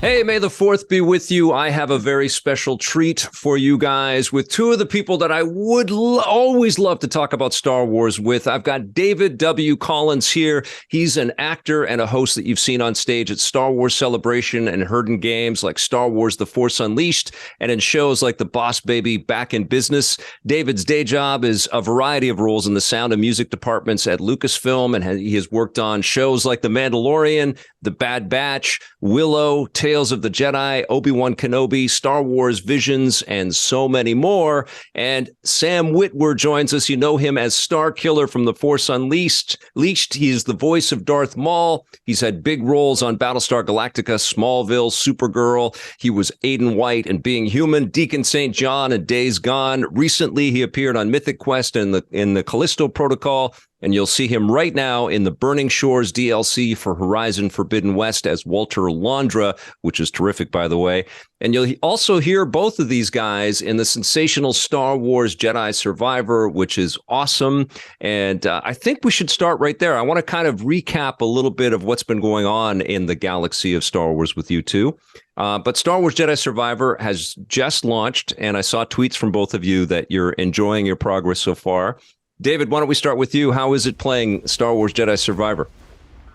Hey, may the 4th be with you. I have a very special treat for you guys with two of the people that I would always love to talk about Star Wars with. I've got David W. Collins here. He's an actor and a host that you've seen on stage at Star Wars Celebration and heard in games like Star Wars The Force Unleashed and in shows like The Boss Baby Back in Business. David's day job is a variety of roles in the sound and music departments at Lucasfilm, and he has worked on shows like The Mandalorian, The Bad Batch, Willow, Tales of the Jedi, Obi-Wan Kenobi, Star Wars Visions, and so many more. And Sam Witwer joins us. You know him as Starkiller from The Force Unleashed. He is the voice of Darth Maul. He's had big roles on Battlestar Galactica, Smallville, Supergirl. He was Aiden White in Being Human, Deacon St. John and Days Gone. Recently, he appeared on Mythic Quest and in the Callisto Protocol. And you'll see him right now in the Burning Shores DLC for Horizon Forbidden West as Walter Londra, which is terrific, by the way. And you'll also hear both of these guys in the sensational Star Wars Jedi Survivor, which is awesome. And I think we should start right there. I want to kind of recap a little bit of what's been going on in the galaxy of Star Wars with you two. But Star Wars Jedi Survivor has just launched, and I saw tweets from both of you that you're enjoying your progress so far. David, why don't we start with you? How is it playing Star Wars Jedi Survivor?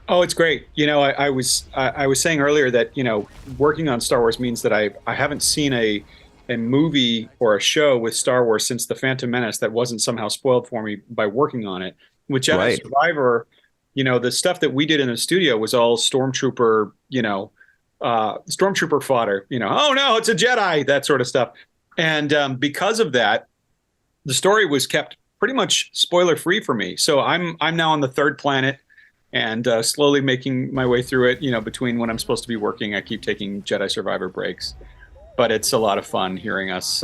Oh, it's great. You know, I was saying earlier that, you know, working on Star Wars means that I haven't seen a movie or a show with Star Wars since The Phantom Menace that wasn't somehow spoiled for me by working on it. With Jedi Survivor, you know, the stuff that we did in the studio was all stormtrooper, stormtrooper fodder, oh no, it's a Jedi, that sort of stuff. And because of that, the story was kept pretty much spoiler free for me. So I'm now on the third planet and slowly making my way through it. Between when I'm supposed to be working, I keep taking Jedi Survivor breaks. But it's a lot of fun hearing us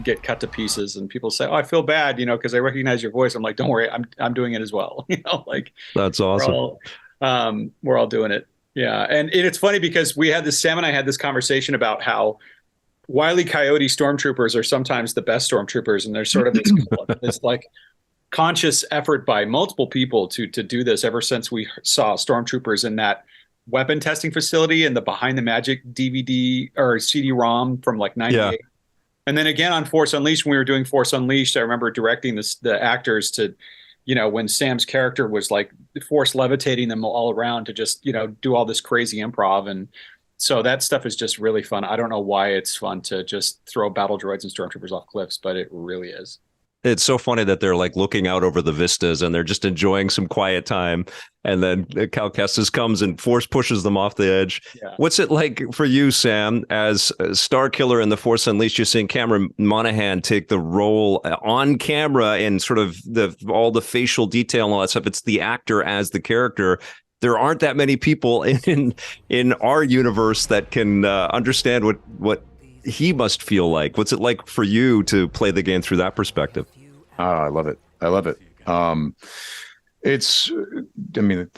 get cut to pieces, and people say, "Oh, I feel bad," because I recognize your voice. I'm like, "Don't worry, I'm doing it as well." That's awesome. We're all doing it. Yeah, and it's funny because Sam and I had this conversation about how Wile E. Coyote stormtroopers are sometimes the best stormtroopers, and there's sort of this like conscious effort by multiple people to do this ever since we saw stormtroopers in that weapon testing facility and the Behind the Magic DVD or CD-ROM from like 98. Yeah. And then again on Force Unleashed, when we were doing Force Unleashed, I remember directing the actors to, when Sam's character was like force levitating them all around to just, do all this crazy improv. And so that stuff is just really fun. I don't know why it's fun to just throw battle droids and stormtroopers off cliffs, but it really is. It's so funny that they're like looking out over the vistas and they're just enjoying some quiet time. And then Cal Kestis comes and force pushes them off the edge. Yeah. What's it like for you, Sam, as Starkiller in The Force Unleashed? You're seeing Cameron Monaghan take the role on camera and sort of all the facial detail and all that stuff. It's the actor as the character. There aren't that many people in our universe that can understand what he must feel like. What's it like for you to play the game through that perspective? I love it. The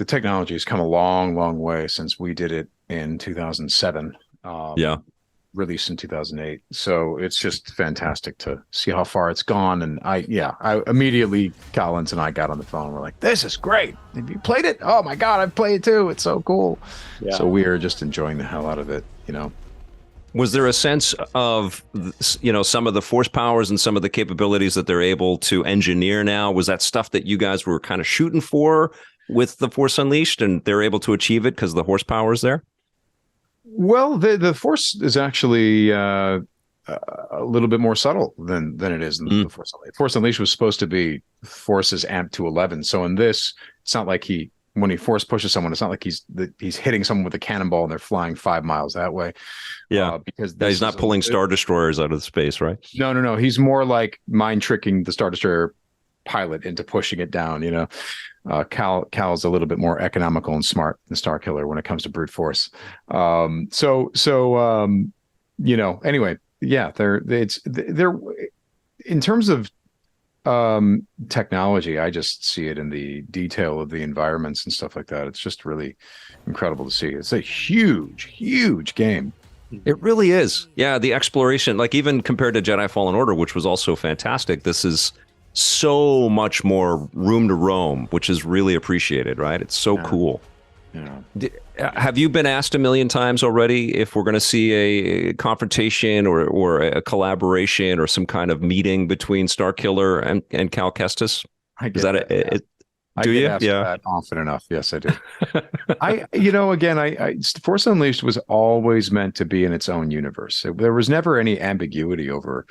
technology has come a long, long way since we did it in 2007. Released in 2008. So it's just fantastic to see how far it's gone. And I immediately, Collins and I got on the phone. We're like, this is great. Have you played it? Oh my God, I've played it too. It's so cool. Yeah. So we are just enjoying the hell out of it, Was there a sense of, some of the force powers and some of the capabilities that they're able to engineer now? Was that stuff that you guys were kind of shooting for with The Force Unleashed, and they're able to achieve it because the horsepower is there? Well, the Force is actually a little bit more subtle than it is in The Force Unleashed. Force Unleashed was supposed to be forces amped to 11. So in this, it's not like when he force pushes someone, it's not like he's hitting someone with a cannonball and they're flying 5 miles that way. Yeah, because he's not pulling Star Destroyers out of space, right? No. He's more like mind tricking the Star Destroyer pilot into pushing it down. Cal's a little bit more economical and smart than Starkiller when it comes to brute force. Anyway, yeah, they're in terms of technology, I just see it in the detail of the environments and stuff like that. It's just really incredible to see. It's a huge game. It really is. Yeah, the exploration, like even compared to Jedi Fallen Order, which was also fantastic, this is so much more room to roam, which is really appreciated, right? It's so cool. Yeah. Have you been asked a million times already if we're going to see a confrontation or a collaboration or some kind of meeting between Starkiller and Cal Kestis? I get Is that that. Do you? Asked that often enough. Yes, I do. Force Unleashed was always meant to be in its own universe. There was never any ambiguity over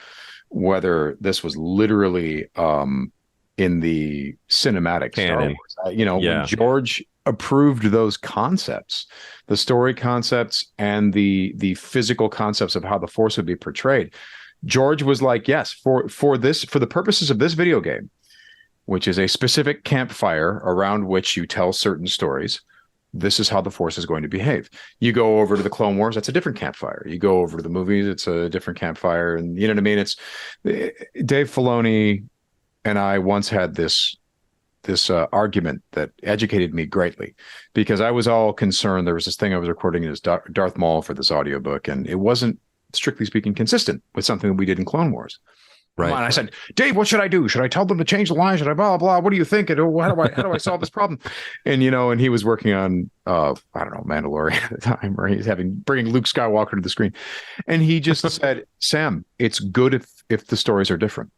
whether this was literally in the cinematic Canon. Star Wars. When George approved those concepts, the story concepts and the physical concepts of how the Force would be portrayed, George was like, yes, for the purposes of this video game, which is a specific campfire around which you tell certain stories, this is how the Force is going to behave. You go over to the Clone Wars, that's a different campfire. You go over to the movies, it's a different campfire. And you know what I mean? It's Dave Filoni and I once had this argument that educated me greatly, because I was all concerned. There was this thing I was recording as Darth Maul for this audiobook, and it wasn't, strictly speaking, consistent with something that we did in Clone Wars. Right. And I said, Dave, what should I do? Should I tell them to change the line? Should I blah, blah? What do you think? And how do I solve this problem? And, and he was working on, I don't know, Mandalorian at the time, where he's bringing Luke Skywalker to the screen. And he just said, Sam, it's good if the stories are different.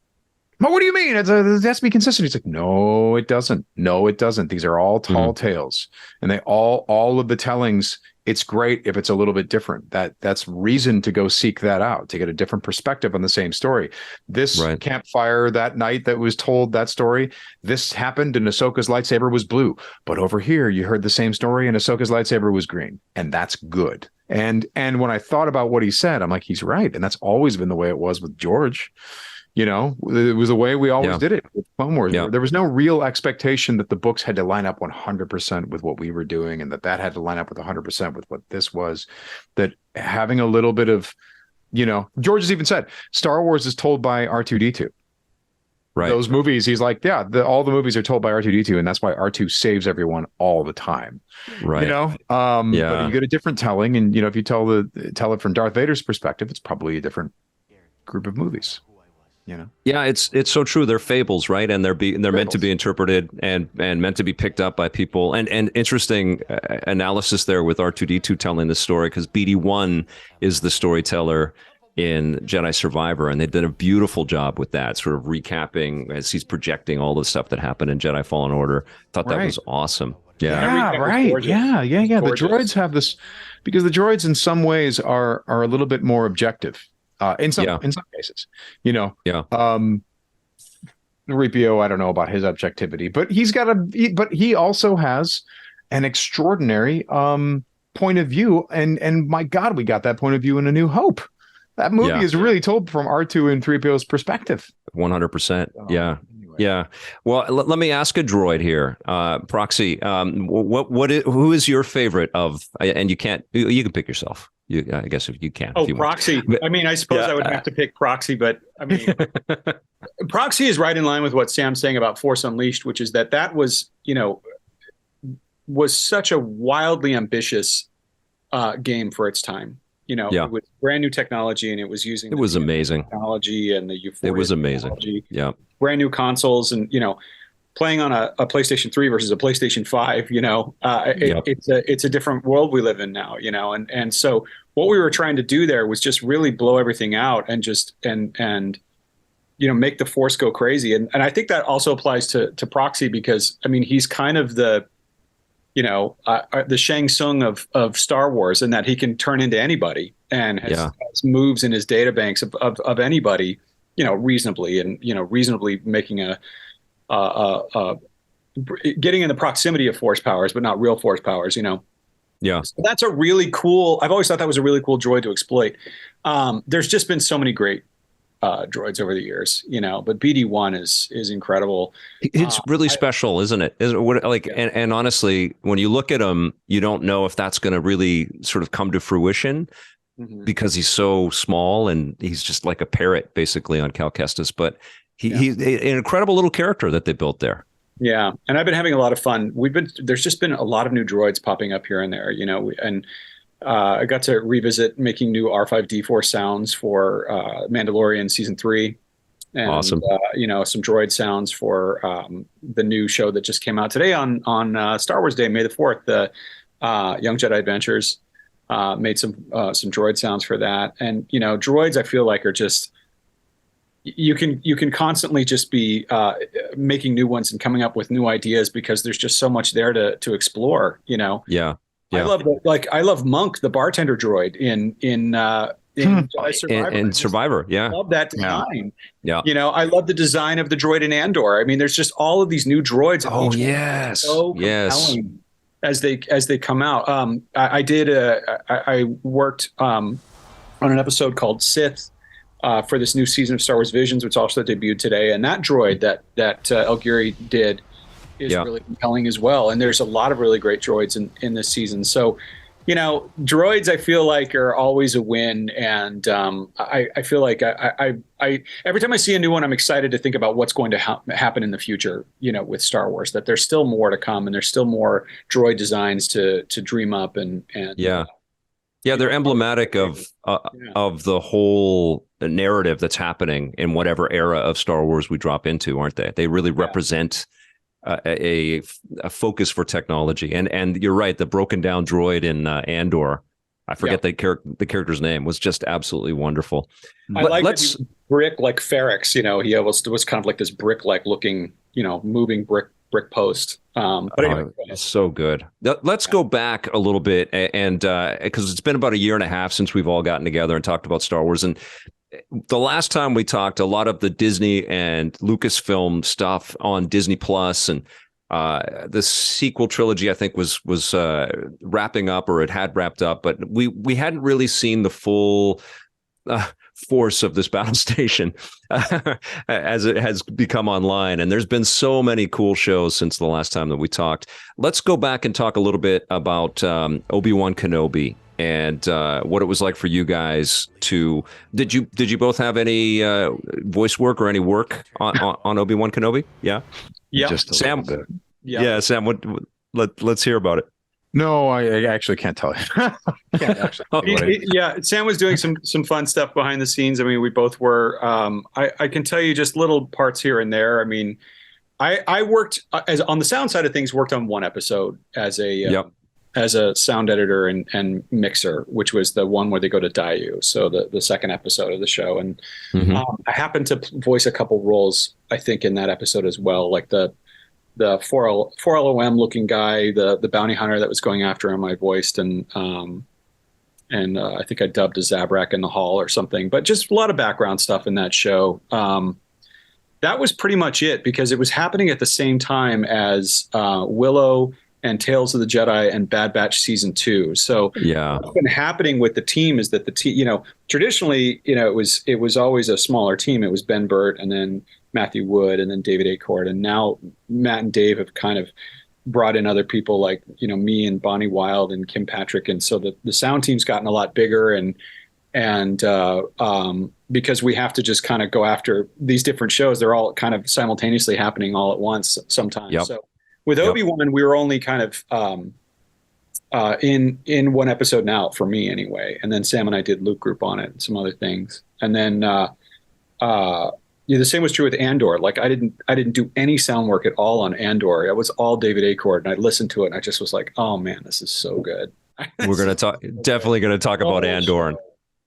Well, what do you mean? It has to be consistent. He's like, no, it doesn't. No, it doesn't. These are all tall tales. And they all of the tellings, it's great if it's a little bit different. That's reason to go seek that out, to get a different perspective on the same story. This campfire that night that was told that story, this happened and Ahsoka's lightsaber was blue. But over here, you heard the same story and Ahsoka's lightsaber was green. And that's good. And when I thought about what he said, I'm like, he's right. And that's always been the way it was with George. It was the way we always did it with Clone Wars. Yeah. There was no real expectation that the books had to line up 100% with what we were doing, and that had to line up with 100% with what this was. That having a little bit of, George has even said Star Wars is told by R2-D2. Right. Those movies, he's like, all the movies are told by R2-D2, and that's why R2 saves everyone all the time. Right. But you get a different telling, and if you tell it from Darth Vader's perspective, it's probably a different group of movies. Yeah, it's so true. They're fables, right? And they're meant to be interpreted and meant to be picked up by people. And interesting analysis there with R2-D2 telling the story, because BD-1 is the storyteller in Jedi Survivor, and they did a beautiful job with that, sort of recapping as he's projecting all the stuff that happened in Jedi Fallen Order. Thought that was awesome. Yeah, right. Yeah. The droids have this, because the droids in some ways are a little bit more objective. In some cases, Ripio, I don't know about his objectivity, but he also has an extraordinary point of view, and my God, we got that point of view in A New Hope. That movie is really told from R2 and 3PO's perspective. 100%. Yeah. Yeah. Well, let me ask a droid here, Proxy. Who is your favorite of? And you can pick yourself. I guess if you can. Oh, Proxy. I mean, I suppose I would have to pick Proxy, but I mean, Proxy is right in line with what Sam's saying about Force Unleashed, which is that was such a wildly ambitious game for its time. It was brand new technology, and it was using amazing technology and the Euphoria. It was amazing. Technology. Yeah. Brand new consoles, and playing on a PlayStation 3 versus a PlayStation 5, it's a different world we live in now, and so what we were trying to do there was just really blow everything out and just make the Force go crazy, and I think that also applies to Proxy, because I mean, he's kind of the Shang Tsung of Star Wars, in that he can turn into anybody and has moves in his databanks of anybody, reasonably, and reasonably making getting in the proximity of Force powers, but not real Force powers. Yeah, so that's a really cool. I've always thought that was a really cool droid to exploit. There's just been so many great droids over the years, but BD-1 is incredible. It's really special, isn't it? And honestly, when you look at him, you don't know if that's going to really sort of come to fruition, because he's so small and he's just like a parrot basically on Cal Kestis. But he's an incredible little character that they built there. Yeah, and I've been having a lot of fun. There's just been a lot of new droids popping up here and there, and I got to revisit making new R5D4 sounds for Mandalorian season 3, and awesome. Some droid sounds for the new show that just came out today on Star Wars Day, May the 4th, Young Jedi Adventures, made some droid sounds for that. And, droids I feel like are just, you can constantly just be making new ones and coming up with new ideas because there's just so much there to explore, Yeah. I love Monk, the bartender droid in Jedi Survivor. And Survivor, I love that design. Yeah. I love the design of the droid in Andor. I mean, there's just all of these new droids. Oh, yes. So compelling as they come out. I worked on an episode called Sith for this new season of Star Wars Visions, which also debuted today. And that droid that Elgiri did is really compelling as well. And there's a lot of really great droids in this season. So, droids I feel like are always a win. And I feel like I every time I see a new one, I'm excited to think about what's going to happen in the future, with Star Wars, that there's still more to come and there's still more droid designs to dream up and they're emblematic of the whole narrative that's happening in whatever era of Star Wars we drop into, aren't they? They really represent a focus for technology. And you're right, the broken down droid in Andor, I forget the character's name, was just absolutely wonderful. I like that brick like Ferrex, he was kind of like this brick like looking, moving brick post. But anyway, so good. Let's go back a little bit, and because it's been about a year and a half since we've all gotten together and talked about Star Wars. And the last time we talked, a lot of the Disney and Lucasfilm stuff on Disney Plus and the sequel trilogy, I think, was wrapping up, or it had wrapped up, but we hadn't really seen the full force of this battle station as it has become online. And there's been so many cool shows since the last time that we talked. Let's go back and talk a little bit about Obi-Wan Kenobi and what it was like for you guys to. Did you both have any voice work or any work on Obi-Wan Kenobi? Yeah. Just Sam. Bit. Yeah, Sam. Let's hear about it. No, I actually can't tell you. Sam was doing some fun stuff behind the scenes. I mean, we both were. I can tell you just little parts here and there. I mean, I worked as on the sound side of things. Worked on one episode as a sound editor and mixer, which was the one where they go to Dayu. So the second episode of the show, and I happened to voice a couple roles, I think, in that episode as well, like the 4LOM looking guy, the bounty hunter that was going after him, I voiced, and I think I dubbed a Zabrak in the hall or something, but just a lot of background stuff in that show. That was pretty much it, because it was happening at the same time as Willow and Tales of the Jedi and Bad Batch season 2. So what's been happening with the team is that the team, traditionally, it was always a smaller team. It was Ben Burt and then Matthew Wood and then David Acord. And now Matt and Dave have kind of brought in other people like, me and Bonnie Wild and Kim Patrick. And so the sound team's gotten a lot bigger, and because we have to just kind of go after these different shows, they're all kind of simultaneously happening all at once sometimes. So with Obi-Wan, we were only kind of in one episode now, for me anyway. And then Sam and I did Luke Group on it and some other things. And then the same was true with Andor. Like I didn't do any sound work at all on Andor. It was all David Acord, and I listened to it and I just was like, oh man, this is so good. We're definitely going to talk about Andor.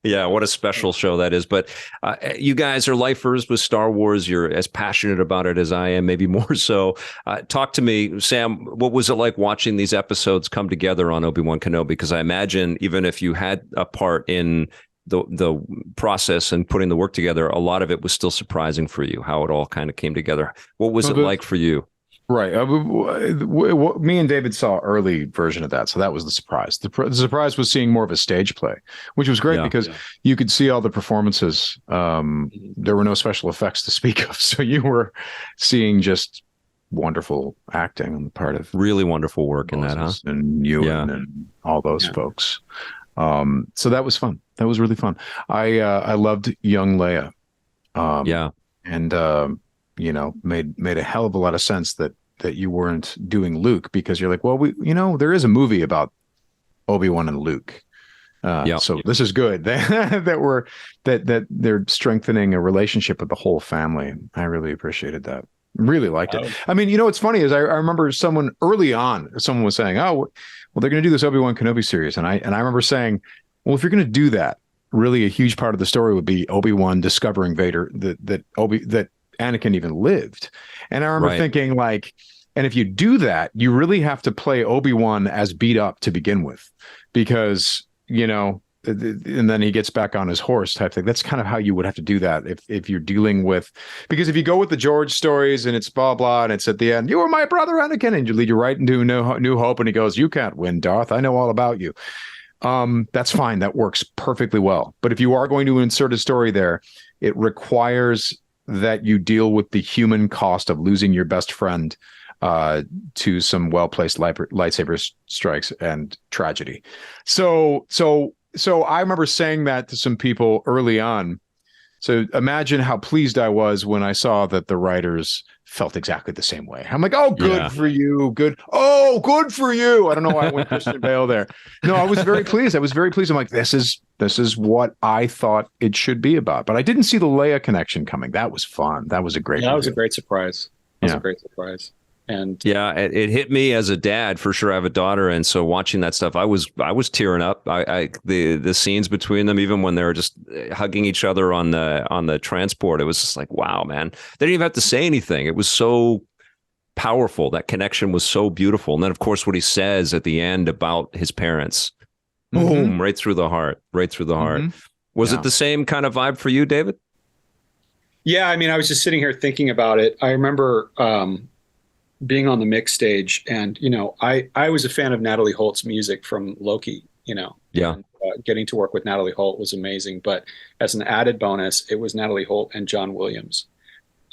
Yeah, what a special show that is. But you guys are lifers with Star Wars. You're as passionate about it as I am, maybe more so. Talk to me, Sam, what was it like watching these episodes come together on Obi-Wan Kenobi? Because I imagine even if you had a part in the process and putting the work together, a lot of it was still surprising for you, how it all kind of came together. What was it like for you? Right. Me and David saw early version of that. So that was the surprise. The surprise was seeing more of a stage play, which was great because you could see all the performances. There were no special effects to speak of. So you were seeing just wonderful acting on the part of really wonderful work Moses in that, huh? And Ewan and all those folks. So that was fun. That was really fun. I loved young Leia. And made a hell of a lot of sense that you weren't doing Luke, because you're like, well, there is a movie about Obi-Wan and Luke. So this is good that they're strengthening a relationship with the whole family. I really appreciated that. Really liked it. I mean, what's funny is I remember someone early on, someone was saying, "Oh, well, they're going to do this Obi-Wan Kenobi series," and I remember saying, "Well, if you're going to do that, really a huge part of the story would be Obi-Wan discovering Vader, that Anakin even lived." And I remember thinking, like, and if you do that, you really have to play Obi-Wan as beat up to begin with, because and then he gets back on his horse type thing. That's kind of how you would have to do that if you're dealing with, because if you go with the George stories and it's blah blah and it's at the end, "You were my brother Anakin," and you lead you right into New Hope, and he goes, "You can't win, Darth. I know all about you." That's fine. That works perfectly well. But if you are going to insert a story there, it requires that you deal with the human cost of losing your best friend to some well-placed lightsaber strikes and tragedy. So I remember saying that to some people early on. So imagine how pleased I was when I saw that the writers felt exactly the same way. I'm like, "Oh, good for you. Good. Oh, good for you." I don't know why I went Christian Bale there. No, I was very pleased. I'm like, this is what I thought it should be about. But I didn't see the Leia connection coming. That was fun. That was a great. That was a great surprise. A great surprise. And it hit me as a dad for sure. I have a daughter, and so watching that stuff, I was tearing up. The scenes between them, even when they were just hugging each other on the transport, it was just like, wow, man. They didn't even have to say anything. It was so powerful. That connection was so beautiful. And then, of course, what he says at the end about his parents, boom, right through the heart. Was it the same kind of vibe for you, David? Yeah, I mean, I was just sitting here thinking about it. I remember being on the mix stage, and I was a fan of Natalie Holt's music from Loki. And, getting to work with Natalie Holt was amazing. But as an added bonus, it was Natalie Holt and John Williams.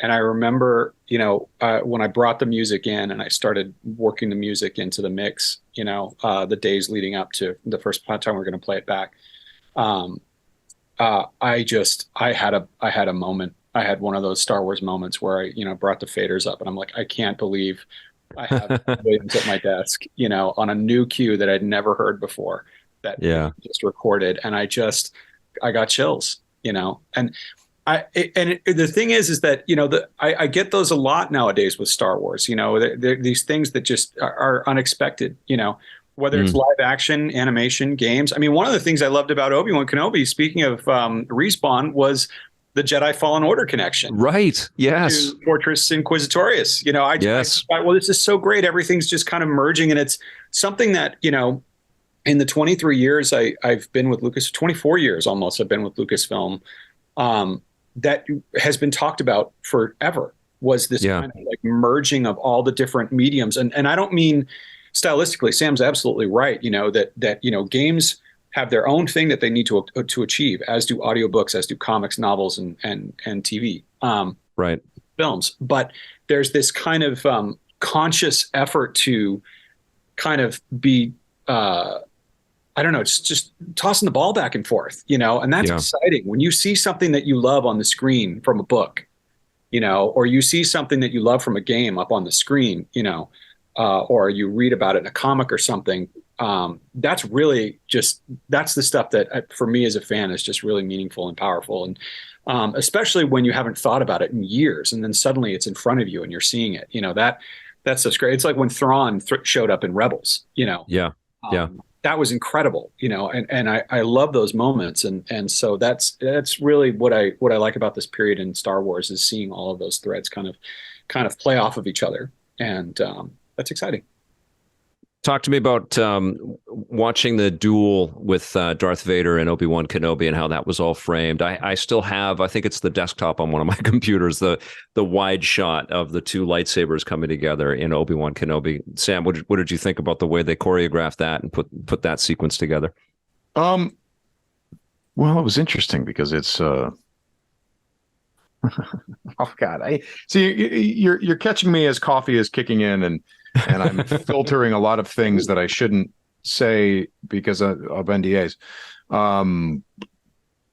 And I remember, when I brought the music in and I started working the music into the mix, the days leading up to the first time we were going to play it back, I had a moment. I had one of those Star Wars moments where I, brought the faders up, and I'm like, I can't believe I have Williams at my desk, on a new cue that I'd never heard before that just recorded. And I got chills, and the thing is that, I get those a lot nowadays with Star Wars, these things that just are unexpected, whether it's live action, animation, games. I mean, one of the things I loved about Obi-Wan Kenobi, speaking of Respawn, was the Jedi Fallen Order connection. Right. Yes. To Fortress Inquisitorius. I thought, well, this is so great. Everything's just kind of merging. And it's something that, in the 23 years I've been with Lucas, 24 years almost I've been with Lucasfilm, that has been talked about forever, was this kind of like merging of all the different mediums. And I don't mean stylistically. Sam's absolutely right. That games have their own thing that they need to achieve, as do audiobooks, as do comics, novels, and TV, films. But there's this kind of conscious effort to kind of be, I don't know, just tossing the ball back and forth, and that's exciting. When you see something that you love on the screen from a book, or you see something that you love from a game up on the screen, or you read about it in a comic or something. That's really that's the stuff that for me as a fan is just really meaningful and powerful. And especially when you haven't thought about it in years, and then suddenly it's in front of you and you're seeing it, that's just great. It's like when Thrawn showed up in Rebels, that was incredible, and I love those moments. And so that's really what I like about this period in Star Wars, is seeing all of those threads kind of play off of each other. And that's exciting. Talk to me about watching the duel with Darth Vader and Obi-Wan Kenobi, and how that was all framed. I still have, I think it's the desktop on one of my computers, the wide shot of the two lightsabers coming together in Obi-Wan Kenobi. Sam, what did you think about the way they choreographed that and put that sequence together? Well, it was interesting because it's oh God, you're catching me as coffee is kicking in, and I'm filtering a lot of things that I shouldn't say because of NDAs.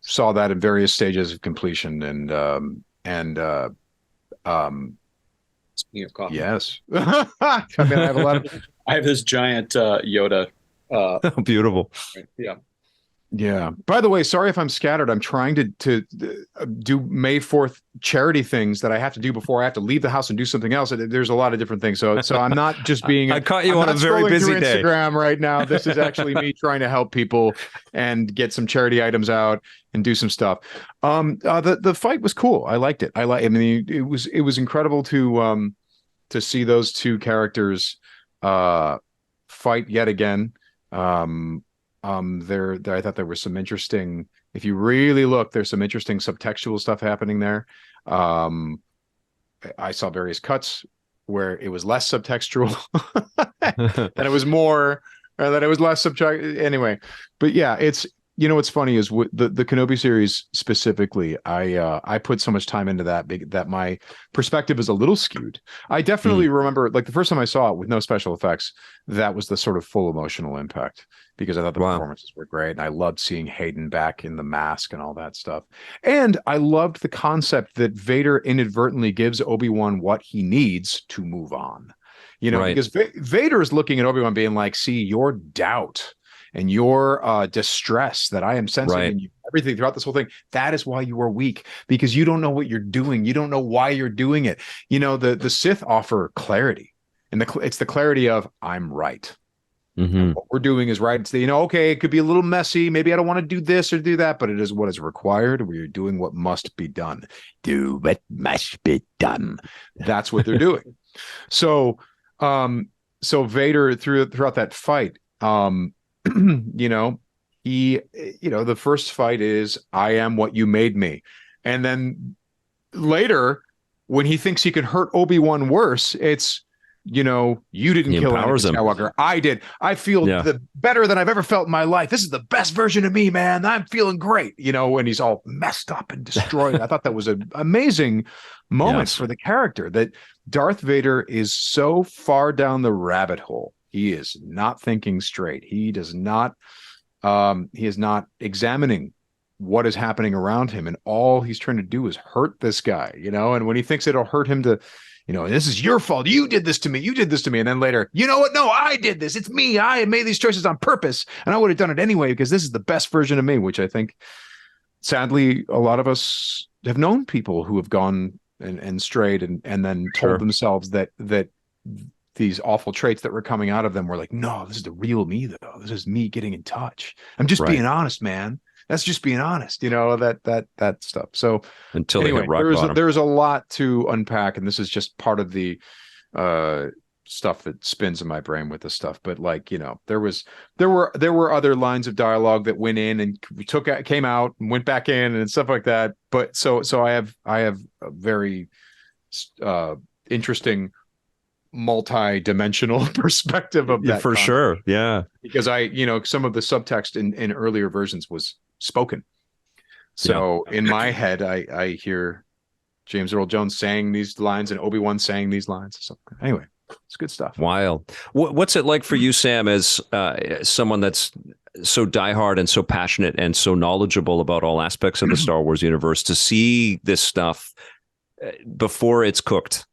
Saw that at various stages of completion, and speaking of coffee, yes. I mean, I have this giant Yoda. Beautiful. Yeah. Yeah. By the way, sorry if I'm scattered. I'm trying to do May 4th charity things that I have to do before I have to leave the house and do something else. There's a lot of different things. So I'm not just being. I caught you I'm on a not very scrolling busy through day. Instagram right now. This is actually me trying to help people and get some charity items out and do some stuff. The fight was cool. I liked it. I mean, it was incredible to see those two characters fight yet again. There I thought there was some interesting, if you really look, there's some interesting subtextual stuff happening there. I saw various cuts where it was less subtextual and it was more, or that it was less subject anyway. But yeah, it's, what's funny is the Kenobi series specifically, I put so much time into that my perspective is a little skewed. I definitely remember, like, the first time I saw it with no special effects, that was the sort of full emotional impact, because I thought the performances were great, and I loved seeing Hayden back in the mask and all that stuff. And I loved the concept that Vader inadvertently gives Obi-Wan what he needs to move on. Because Vader is looking at Obi-Wan being like, see, your doubt and your distress that I am sensing in you, everything throughout this whole thing, that is why you are weak, because you don't know what you're doing. You don't know why you're doing it. The Sith offer clarity, and it's the clarity of, I'm right. Mm-hmm. What we're doing is right. It's okay, it could be a little messy. Maybe I don't want to do this or do that, but it is what is required. We are doing what must be done. Do what must be done. That's what they're doing. So Vader throughout that fight, he, the first fight is, I am what you made me. And then later, when he thinks he can hurt Obi-Wan worse, it's, you didn't kill Anakin Skywalker. I did. I feel the better than I've ever felt in my life. This is the best version of me, man. I'm feeling great. And he's all messed up and destroyed. I thought that was an amazing moment for the character, that Darth Vader is so far down the rabbit hole. He is not thinking straight. He is not examining what is happening around him. And all he's trying to do is hurt this guy, and when he thinks it'll hurt him to, this is your fault. You did this to me. You did this to me. And then later, you know what? No, I did this. It's me. I made these choices on purpose, and I would have done it anyway, because this is the best version of me, which I think, sadly, a lot of us have known people who have gone and strayed and then told themselves that these awful traits that were coming out of them were like, no, this is the real me, though. This is me getting in touch. I'm just being honest, man. That's just being honest, that stuff. So until they hit rock bottom. There's a lot to unpack, and this is just part of the stuff that spins in my brain with this stuff. But there were other lines of dialogue that went in and came out and went back in and stuff like that. But so I have a very interesting multi-dimensional perspective of that, for concept. Sure. Yeah, because some of the subtext in earlier versions was spoken, so in my head I hear James Earl Jones saying these lines and Obi-Wan saying these lines. So anyway, it's good stuff. Wild. What's it like for you, Sam, as someone that's so diehard and so passionate and so knowledgeable about all aspects of the Star Wars universe, to see this stuff before it's cooked?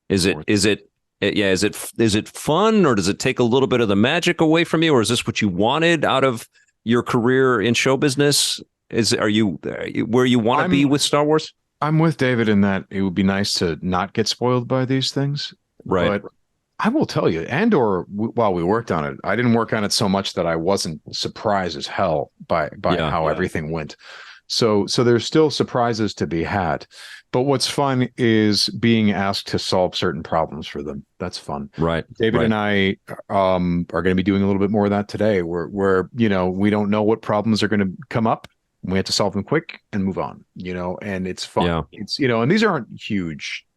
Is it fun, or does it take a little bit of the magic away from you, or is this what you wanted out of your career in show business? Are you where you want to be with Star Wars? I'm with David in that it would be nice to not get spoiled by these things. Right. But I will tell you, Andor, while we worked on it, I didn't work on it so much that I wasn't surprised as hell by how everything went. So there's still surprises to be had. But what's fun is being asked to solve certain problems for them. That's fun. Right. David and I are going to be doing a little bit more of that today, where we don't know what problems are going to come up. We have to solve them quick and move on, and it's fun. Yeah. It's, and these aren't huge,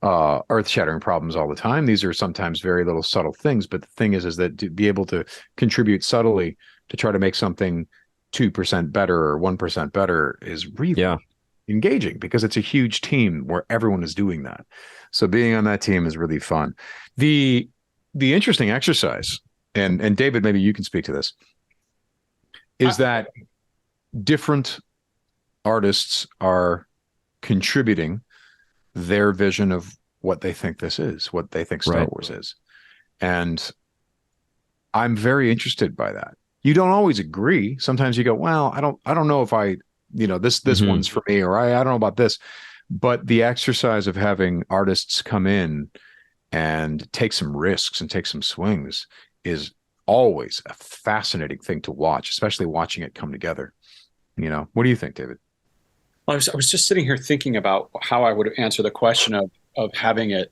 earth-shattering problems all the time. These are sometimes very little subtle things. But the thing is that to be able to contribute subtly to try to make something 2% better or 1% better is really engaging, because it's a huge team where everyone is doing that. So being on that team is really fun. The interesting exercise, and David, maybe you can speak to this, is that different artists are contributing their vision of what they think this is, what they think Star Wars is. And I'm very interested by that. You don't always agree. Sometimes you go, well, I don't know if this one's for me, or I don't know about this. But the exercise of having artists come in and take some risks and take some swings is always a fascinating thing to watch, especially watching it come together. What do you think, David? I was just sitting here thinking about how I would answer the question of having it,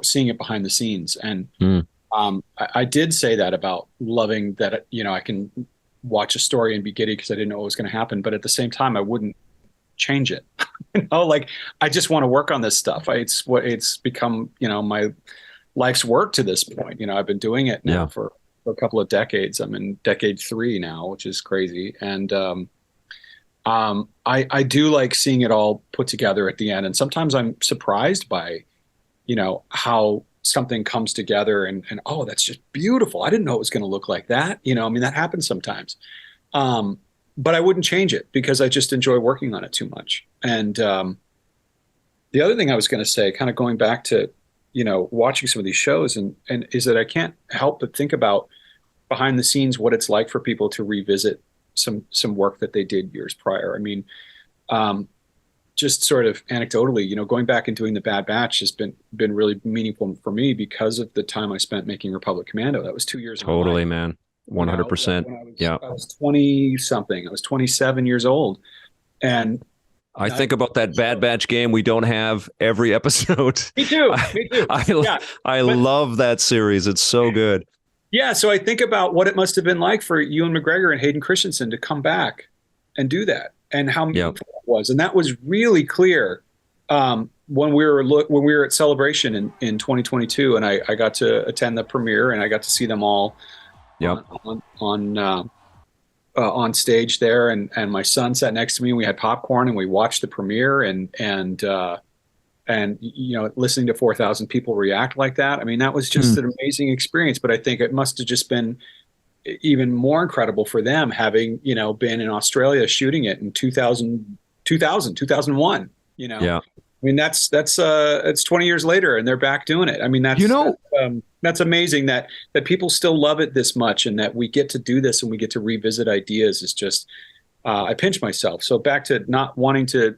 seeing it behind the scenes. And I did say that about loving that, I can watch a story and be giddy because I didn't know what was going to happen. But at the same time, I wouldn't change it. Like, I just want to work on this stuff. It's become, my life's work to this point. I've been doing it now for a couple of decades. I'm in decade 3 now, which is crazy. And I do like seeing it all put together at the end. And sometimes I'm surprised by, how something comes together and oh, that's just beautiful. I didn't know it was going to look like that. That happens sometimes. But I wouldn't change it because I just enjoy working on it too much. And the other thing I was going to say, kind of going back to, watching some of these shows and is that I can't help but think about behind the scenes, what it's like for people to revisit some work that they did years prior. I mean, just sort of anecdotally, going back and doing the Bad Batch has been really meaningful for me because of the time I spent making Republic Commando. That was 2 years. Totally, man. 100%. I was 20 something. I was 27 years old. And I think about that Bad Batch game we don't have every episode. Me too. I love that series. It's so good. Yeah. So I think about what it must have been like for Ewan McGregor and Hayden Christensen to come back and do that and how meaningful it was. And that was really clear when we were at Celebration in 2022, and I got to attend the premiere and I got to see them all on stage there, and my son sat next to me and we had popcorn and we watched the premiere and listening to 4,000 people react like that. I mean, that was just an amazing experience, but I think it must have just been even more incredible for them having, been in Australia shooting it in 2001, I mean, that's 20 years later and they're back doing it. I mean, that's amazing that people still love it this much and that we get to do this and we get to revisit ideas is just, I pinch myself. So back to not wanting to,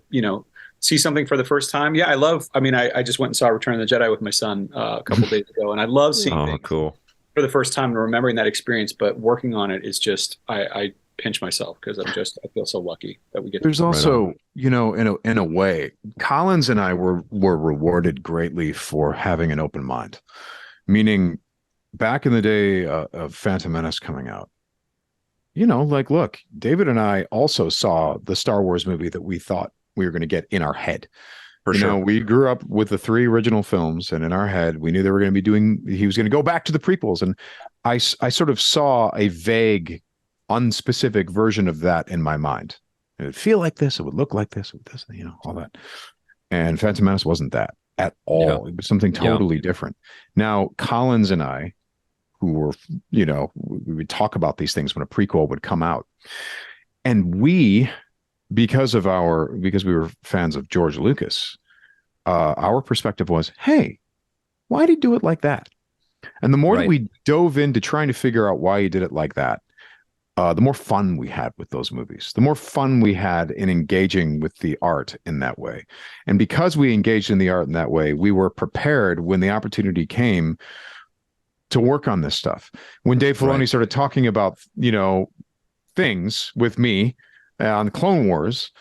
see something for the first time. Yeah, I just went and saw Return of the Jedi with my son a couple of days ago, and I love seeing things for the first time and remembering that experience, but working on it is just, I pinch myself because I feel so lucky that we get. There's also, in a way, Collins and I were rewarded greatly for having an open mind. Meaning, back in the day of Phantom Menace coming out, look, David and I also saw the Star Wars movie that we thought we were going to get in our head. For sure. We grew up with the 3 original films, and in our head, we knew they were going to be he was going to go back to the prequels. And I sort of saw a vague, unspecific version of that in my mind. It would feel like this, it would look like this, all that. And Phantom Menace wasn't that at all. Yeah. It was something totally different. Now, Collins and I, who were, we would talk about these things when a prequel would come out. And because we were fans of George Lucas, our perspective was, hey, why did he do it like that? And the more that we dove into trying to figure out why he did it like that, the more fun we had with those movies, the more fun we had in engaging with the art in that way. And because we engaged in the art in that way, we were prepared when the opportunity came to work on this stuff. When Dave Filoni started talking about, things with me on Clone Wars,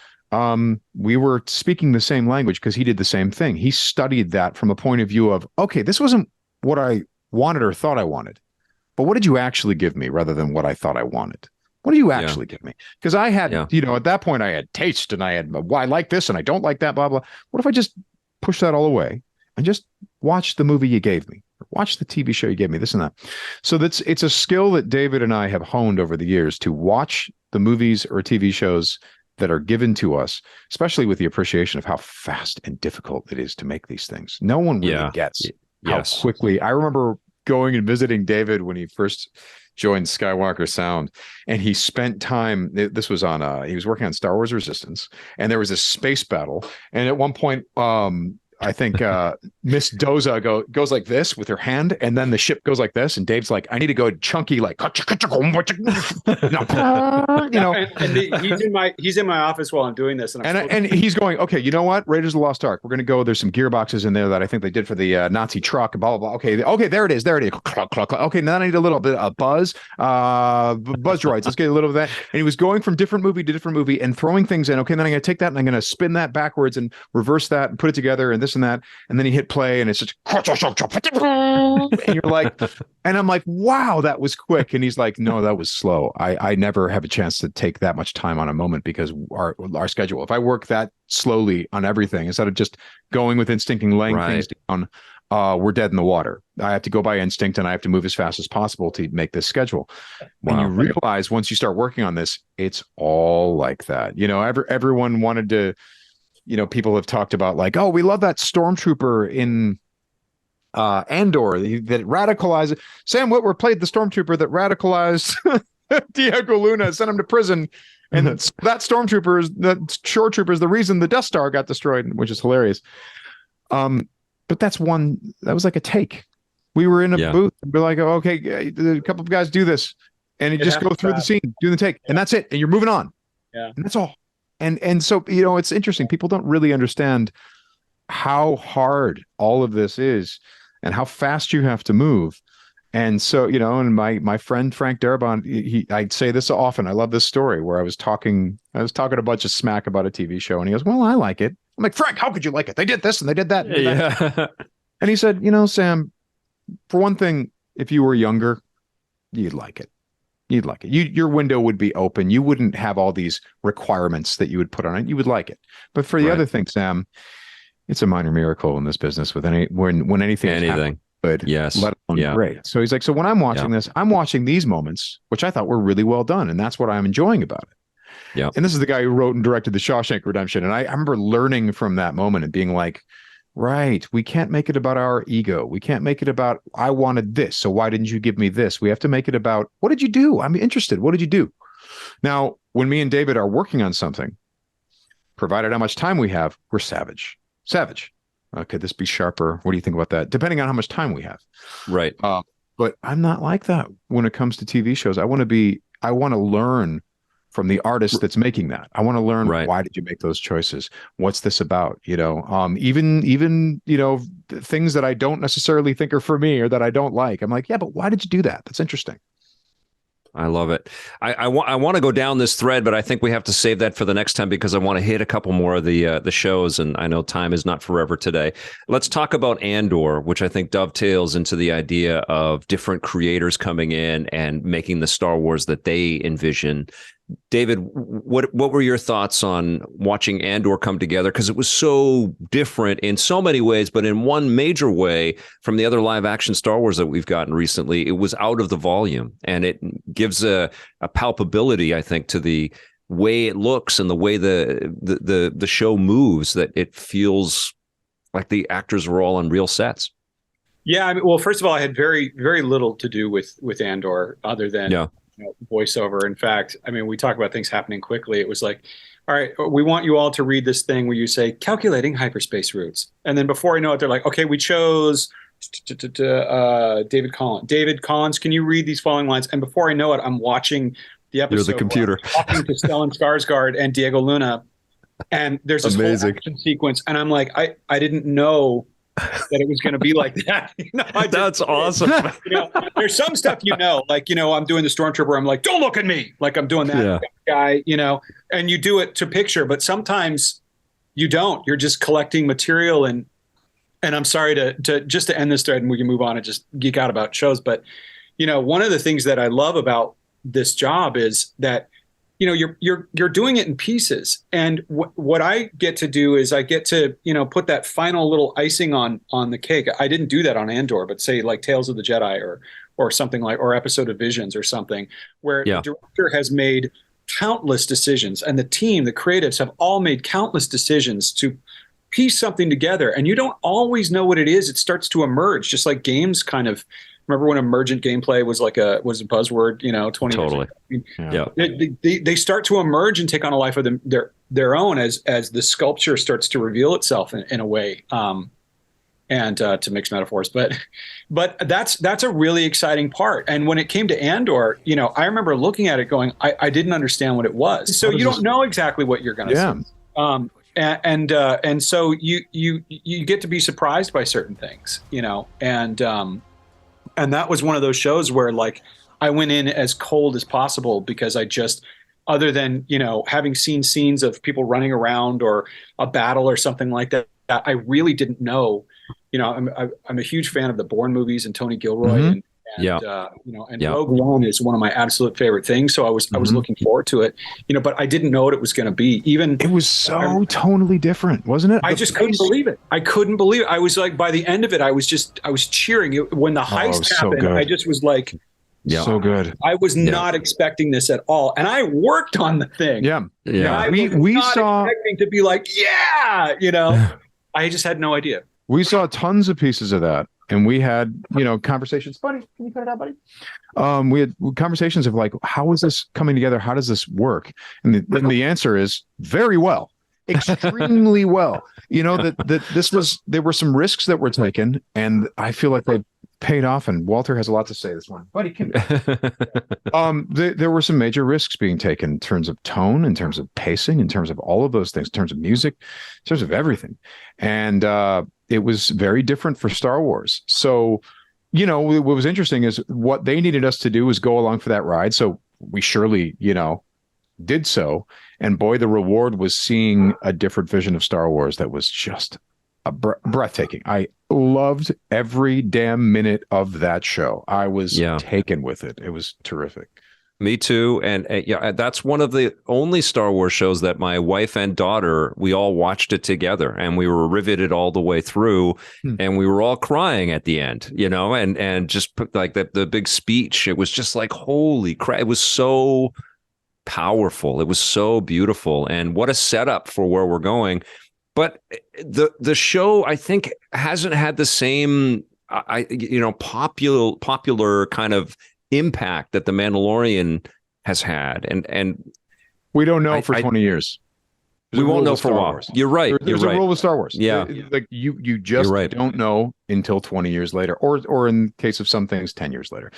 we were speaking the same language because he did the same thing. He studied that from a point of view of, okay, this wasn't what I wanted or thought I wanted, but what did you actually give me rather than what I thought I wanted? What do you actually give me? Because I had, at that point I had taste and I had, I like this and I don't like that, blah, blah. What if I just push that all away and just watch the movie you gave me? Watch the TV show you gave me, this and that. So it's a skill that David and I have honed over the years to watch the movies or TV shows that are given to us, especially with the appreciation of how fast and difficult it is to make these things. No one really gets how quickly. I remember going and visiting David when he first joined Skywalker Sound, and he spent time, this was on he was working on Star Wars Resistance, and there was a space battle, and at one point I think Miss Doza goes like this with her hand, and then the ship goes like this, and Dave's like, I need to go chunky, like he's in my office while I'm doing this, and he's going, okay, you know what? Raiders of the Lost Ark. We're gonna go. There's some gearboxes in there that I think they did for the Nazi truck. Blah blah blah. Okay, there it is. Cluck, cluck, cluck. Okay, now I need a little bit of buzz droids. Let's get a little of that. And he was going from different movie to different movie and throwing things in. Okay, then I'm gonna take that and I'm gonna spin that backwards and reverse that and put it together and this and that. And then he hit play and it's just and you're like, and I'm like, wow, that was quick. And he's like, no, that was slow. I never have a chance to take that much time on a moment because our schedule. If I work that slowly on everything instead of just going with instinct and laying things down, we're dead in the water. I have to go by instinct and I have to move as fast as possible to make this schedule. Wow. And you realize once you start working on this, it's all like that. You know, everyone wanted to, you know, people have talked about like, oh, we love that stormtrooper in Andor that radicalized. Sam Witwer played the stormtrooper that radicalized Diego Luna, sent him to prison. And that stormtrooper, that shore trooper is the reason the Death Star got destroyed, which is hilarious. But that was like a take. We were in a booth and we're like, oh, okay, a couple of guys do this. And you just go through the scene, do the take, and that's it. And you're moving on. Yeah. And that's all. And so, you know, it's interesting. People don't really understand how hard all of this is and how fast you have to move. And so, you know, and my friend Frank Darabont, I'd say this often. I love this story where I was talking a bunch of smack about a TV show, and he goes, well, I like it. I'm like, Frank, how could you like it? They did this and they did that. And he said, you know, Sam, for one thing, if you were younger, you'd like it. You'd like it. Your window would be open. You wouldn't have all these requirements that you would put on it. You would like it. But for the other thing, Sam, it's a minor miracle in this business with when anything good, let alone great. So he's like, so when I'm watching this, I'm watching these moments, which I thought were really well done, and that's what I'm enjoying about it. Yeah. And this is the guy who wrote and directed The Shawshank Redemption, and I remember learning from that moment and being like, right, we can't make it about our ego. We can't make it about, I wanted this, so why didn't you give me this? We have to make it about, what did you do? I'm interested. What did you do? Now, when me and David are working on something, provided how much time we have, we're savage. Could this be sharper? What do you think about that? Depending on how much time we have. Right. But I'm not like that when it comes to TV shows. I want to learn from the artist that's making that. I want to learn, why did you make those choices? What's this about? You know, even, you know, things that I don't necessarily think are for me or that I don't like. I'm like, yeah, but why did you do that? That's interesting. I love it. I want to go down this thread, but I think we have to save that for the next time because I want to hit a couple more of the shows, and I know time is not forever today. Let's talk about Andor, which I think dovetails into the idea of different creators coming in and making the Star Wars that they envision. David, what were your thoughts on watching Andor come together? Because it was so different in so many ways, but in one major way from the other live action Star Wars that we've gotten recently, it was out of the volume, and it gives a palpability, I think, to the way it looks and the way the show moves, that it feels like the actors were all on real sets. Yeah, I mean, well, first of all, I had very, very little to do with Andor other than voiceover. In fact, I mean, we talk about things happening quickly. It was like, all right, we want you all to read this thing where you say calculating hyperspace routes. And then before I know it, they're like, okay, we chose David Collins. David Collins, can you read these following lines? And before I know it, I'm watching the episode. You're the computer. Talking to Stellan Skarsgård and Diego Luna. And there's this whole action sequence. And I'm like, I didn't know that it was going to be like that. You know, that's awesome. You know, there's some stuff, you know, like, you know, I'm doing the stormtrooper. I'm like, don't look at me. Like I'm doing that guy, you know, and you do it to picture, but sometimes you don't. You're just collecting material. And I'm sorry to end this thread and we can move on and just geek out about shows. But, you know, one of the things that I love about this job is that, you know, you're doing it in pieces. And what I get to do is I get to, you know, put that final little icing on the cake. I didn't do that on Andor, but say like Tales of the Jedi or something like, or Episode of Visions or something, where the director has made countless decisions and the team, the creatives have all made countless decisions to piece something together. And you don't always know what it is. It starts to emerge, just like games kind of remember when emergent gameplay was was a buzzword, 20 Totally. years ago? They start to emerge and take on a life of their own as the sculpture starts to reveal itself in a way. And to mix metaphors, but that's a really exciting part. And when it came to Andor, I remember looking at it going, I didn't understand what it was. So you don't know exactly what you're going to see. And so you get to be surprised by certain things, and that was one of those shows where like I went in as cold as possible because I just, other than, having seen scenes of people running around or a battle or something like that, I really didn't know. I'm a huge fan of the Bourne movies and Tony Gilroy, and Rogue One is one of my absolute favorite things. So I was looking forward to it, but I didn't know what it was going to be. It was so tonally different, wasn't it? I just couldn't believe it. I couldn't believe it. I was like, by the end of it, I was cheering. When the heist happened, so I just was like, so good. I was not expecting this at all, and I worked on the thing. We saw expecting to be like, I just had no idea. We saw tons of pieces of that, and we had, conversations. Buddy, can you cut it out, buddy? We had conversations of like, how is this coming together? How does this work? And the answer is very well, extremely well. There were some risks that were taken, and I feel like they paid off. And Walter has a lot to say this one, buddy. There were some major risks being taken in terms of tone, in terms of pacing, in terms of all of those things, in terms of music, in terms of everything, and it was very different for Star Wars. So, what was interesting is what they needed us to do was go along for that ride. So we surely, did so. And boy, the reward was seeing a different vision of Star Wars that was just breathtaking. I loved every damn minute of that show. I was taken with it. It was terrific. Me too. And that's one of the only Star Wars shows that my wife and daughter, we all watched it together, and we were riveted all the way through, and we were all crying at the end, and just like the big speech. It was just like, holy crap. It was so powerful. It was so beautiful. And what a setup for where we're going. But the show, I think, hasn't had the same, popular kind of impact that the Mandalorian has had, and we don't know for 20 years. We won't know for a while. You're right. There's a rule with Star Wars. Yeah, like you just don't know until 20 years later, or in case of some things, 10 years later.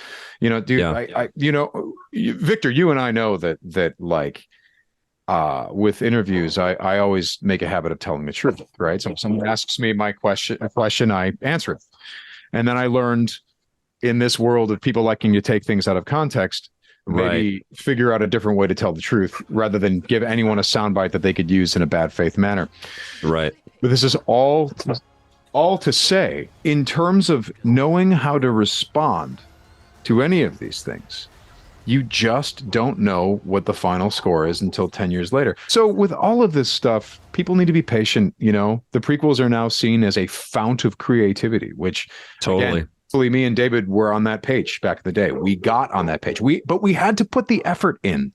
Victor, you and I know that like. With interviews, I always make a habit of telling the truth, right? So if someone asks me a question, I answer it. And then I learned in this world of people liking to take things out of context, maybe figure out a different way to tell the truth rather than give anyone a soundbite that they could use in a bad faith manner. Right. But this is all to say, in terms of knowing how to respond to any of these things, you just don't know what the final score is until 10 years later. So with all of this stuff, people need to be patient. The prequels are now seen as a fount of creativity, which totally. Again, me and David were on that page back in the day. We got on that page. But we had to put the effort in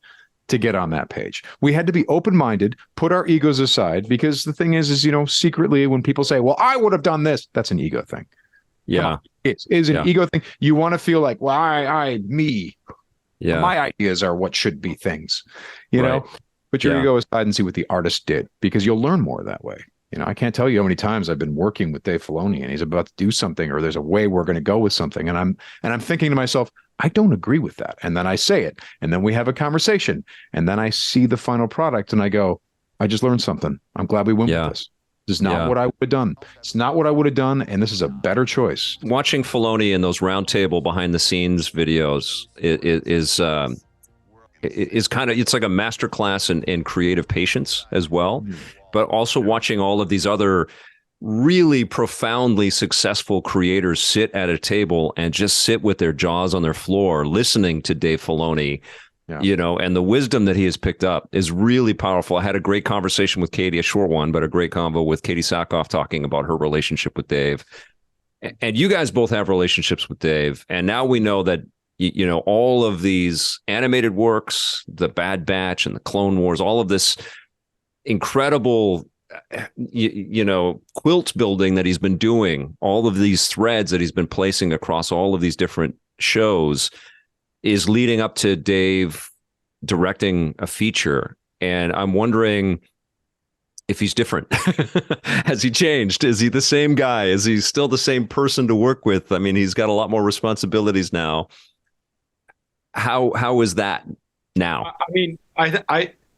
to get on that page. We had to be open-minded, put our egos aside, because the thing is, secretly when people say, well, I would have done this, that's an ego thing. Yeah. It is an ego thing. You want to feel like, well, me. Yeah. My ideas are what should be things, know, put your ego aside and see what the artist did, because you'll learn more that way. I can't tell you how many times I've been working with Dave Filoni and he's about to do something, or there's a way we're going to go with something. And I'm thinking to myself, I don't agree with that. And then I say it, and then we have a conversation, and then I see the final product and I go, I just learned something. I'm glad we went with this. This is not what I would have done. It's not what I would have done, and this is a better choice. Watching Filoni in those roundtable behind the scenes videos is kind of, it's like a masterclass in creative patience as well, but also watching all of these other really profoundly successful creators sit at a table and just sit with their jaws on their floor listening to Dave Filoni. And the wisdom that he has picked up is really powerful. I had a great conversation with Katie, a short one, but a great convo with Katie Sackhoff talking about her relationship with Dave. And you guys both have relationships with Dave. And now we know that, all of these animated works, the Bad Batch and the Clone Wars, all of this incredible quilt building that he's been doing, all of these threads that he's been placing across all of these different shows is leading up to Dave directing a feature. And I'm wondering if he's different. Has he changed? Is he the same guy? Is he still the same person to work with? I mean, he's got a lot more responsibilities now. How is that now? I mean, I